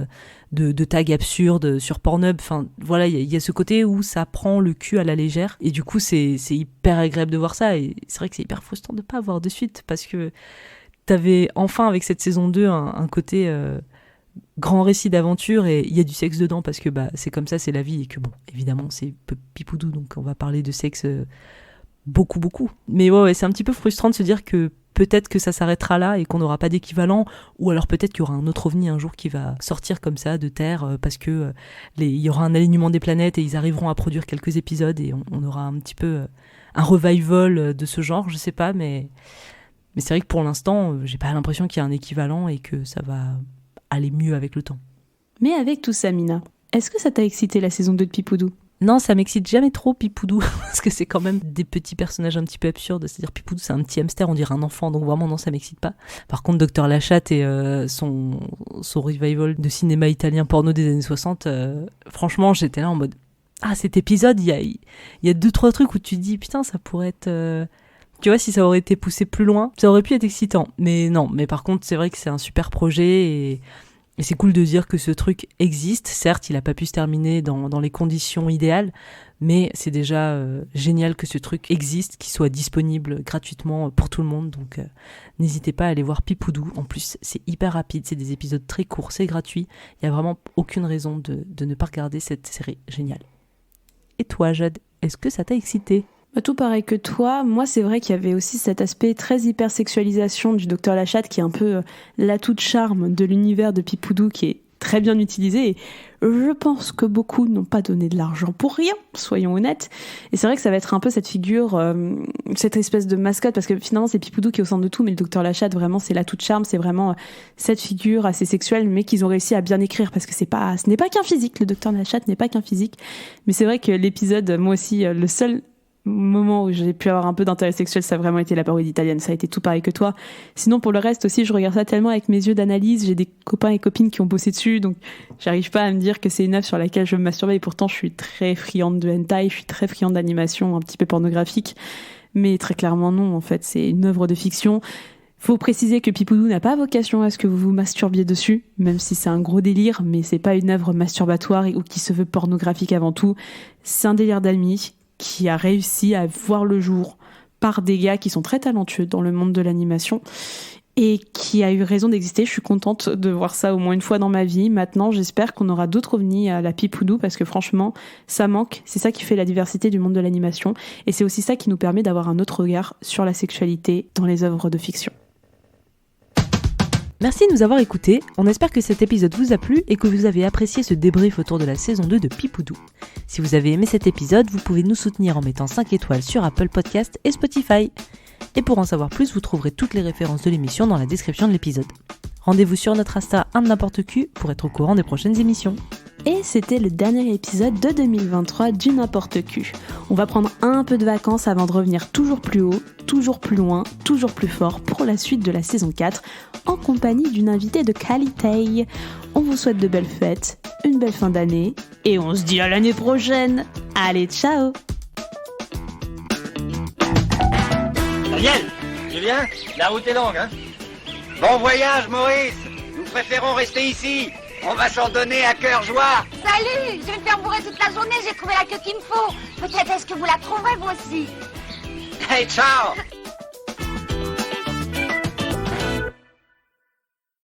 de tags absurdes sur Pornhub. Enfin, voilà, il y a ce côté où ça prend le cul à la légère. Et du coup, c'est hyper agréable de voir ça. Et c'est vrai que c'est hyper frustrant de pas avoir de suite. Parce que t'avais enfin, avec cette saison 2, un côté grand récit d'aventure. Et il y a du sexe dedans parce que c'est comme ça, c'est la vie. Et que bon, évidemment, c'est Pipoudou. Donc, on va parler de sexe beaucoup, beaucoup. Mais ouais, c'est un petit peu frustrant de se dire que peut-être que ça s'arrêtera là et qu'on n'aura pas d'équivalent, ou alors peut-être qu'il y aura un autre ovni un jour qui va sortir comme ça de Terre parce que il y aura un alignement des planètes et ils arriveront à produire quelques épisodes et on aura un petit peu un revival de ce genre, je sais pas, mais c'est vrai que pour l'instant, j'ai pas l'impression qu'il y a un équivalent et que ça va aller mieux avec le temps. Mais avec tout ça, Mina, est-ce que ça t'a excité la saison 2 de Pipoudou ? Non, ça m'excite jamais trop Pipoudou, parce que c'est quand même des petits personnages un petit peu absurdes. C'est-à-dire Pipoudou, c'est un petit hamster, on dirait un enfant, donc vraiment non, ça m'excite pas. Par contre, Dr Lachatte et son revival de cinéma italien porno des années 60, franchement, j'étais là en mode cet épisode, il y a 2-3 trucs où tu te dis putain, ça pourrait être... Tu vois, si ça aurait été poussé plus loin, ça aurait pu être excitant. Mais non, mais par contre, c'est vrai que c'est un super projet et c'est cool de dire que ce truc existe. Certes, il n'a pas pu se terminer dans les conditions idéales, mais c'est déjà génial que ce truc existe, qu'il soit disponible gratuitement pour tout le monde. Donc n'hésitez pas à aller voir Pipoudou. En plus, c'est hyper rapide, c'est des épisodes très courts, c'est gratuit. Il n'y a vraiment aucune raison de ne pas regarder cette série géniale. Et toi, Jade, est-ce que ça t'a excité ? Tout pareil que toi, moi c'est vrai qu'il y avait aussi cet aspect très hypersexualisation du Dr Lachatte qui est un peu l'atout de charme de l'univers de Pipoudou qui est très bien utilisé et je pense que beaucoup n'ont pas donné de l'argent pour rien, soyons honnêtes. Et c'est vrai que ça va être un peu cette figure, cette espèce de mascotte, parce que finalement c'est Pipoudou qui est au centre de tout, mais le Dr Lachatte vraiment c'est l'atout de charme, c'est vraiment cette figure assez sexuelle, mais qu'ils ont réussi à bien écrire, parce que ce n'est pas qu'un physique, le Dr Lachatte n'est pas qu'un physique. Mais c'est vrai que l'épisode, moi aussi, le seul moment où j'ai pu avoir un peu d'intérêt sexuel, ça a vraiment été la parodie italienne, ça a été tout pareil que toi. Sinon pour le reste aussi, je regarde ça tellement avec mes yeux d'analyse, j'ai des copains et copines qui ont bossé dessus, donc j'arrive pas à me dire que c'est une œuvre sur laquelle je me masturbe, et pourtant je suis très friande de hentai, je suis très friande d'animation un petit peu pornographique, mais très clairement non, en fait c'est une œuvre de fiction. Faut préciser que Pipoudou n'a pas vocation à ce que vous vous masturbiez dessus, même si c'est un gros délire, mais c'est pas une œuvre masturbatoire ou qui se veut pornographique avant tout, c'est un délire d'amis qui a réussi à voir le jour par des gars qui sont très talentueux dans le monde de l'animation et qui a eu raison d'exister. Je suis contente de voir ça au moins une fois dans ma vie. Maintenant, j'espère qu'on aura d'autres ovnis à la Pipoudou parce que franchement, ça manque. C'est ça qui fait la diversité du monde de l'animation et c'est aussi ça qui nous permet d'avoir un autre regard sur la sexualité dans les œuvres de fiction. Merci de nous avoir écoutés, on espère que cet épisode vous a plu et que vous avez apprécié ce débrief autour de la saison 2 de Pipoudou. Si vous avez aimé cet épisode, vous pouvez nous soutenir en mettant 5 étoiles sur Apple Podcast et Spotify. Et pour en savoir plus, vous trouverez toutes les références de l'émission dans la description de l'épisode. Rendez-vous sur notre Insta #N'importeQ pour être au courant des prochaines émissions. Et c'était le dernier épisode de 2023 du N'importe Q. On va prendre un peu de vacances avant de revenir toujours plus haut, toujours plus loin, toujours plus fort pour la suite de la saison 4 en compagnie d'une invitée de qualité. On vous souhaite de belles fêtes, une belle fin d'année et on se dit à l'année prochaine. Allez, ciao! Daniel, Julien, la route est longue, hein? Bon voyage, Maurice! Nous préférons rester ici. On va s'en donner à cœur joie. Salut, je vais me faire bourrer toute la journée, j'ai trouvé la queue qu'il me faut. Peut-être est-ce que vous la trouverez vous aussi. Hey, ciao!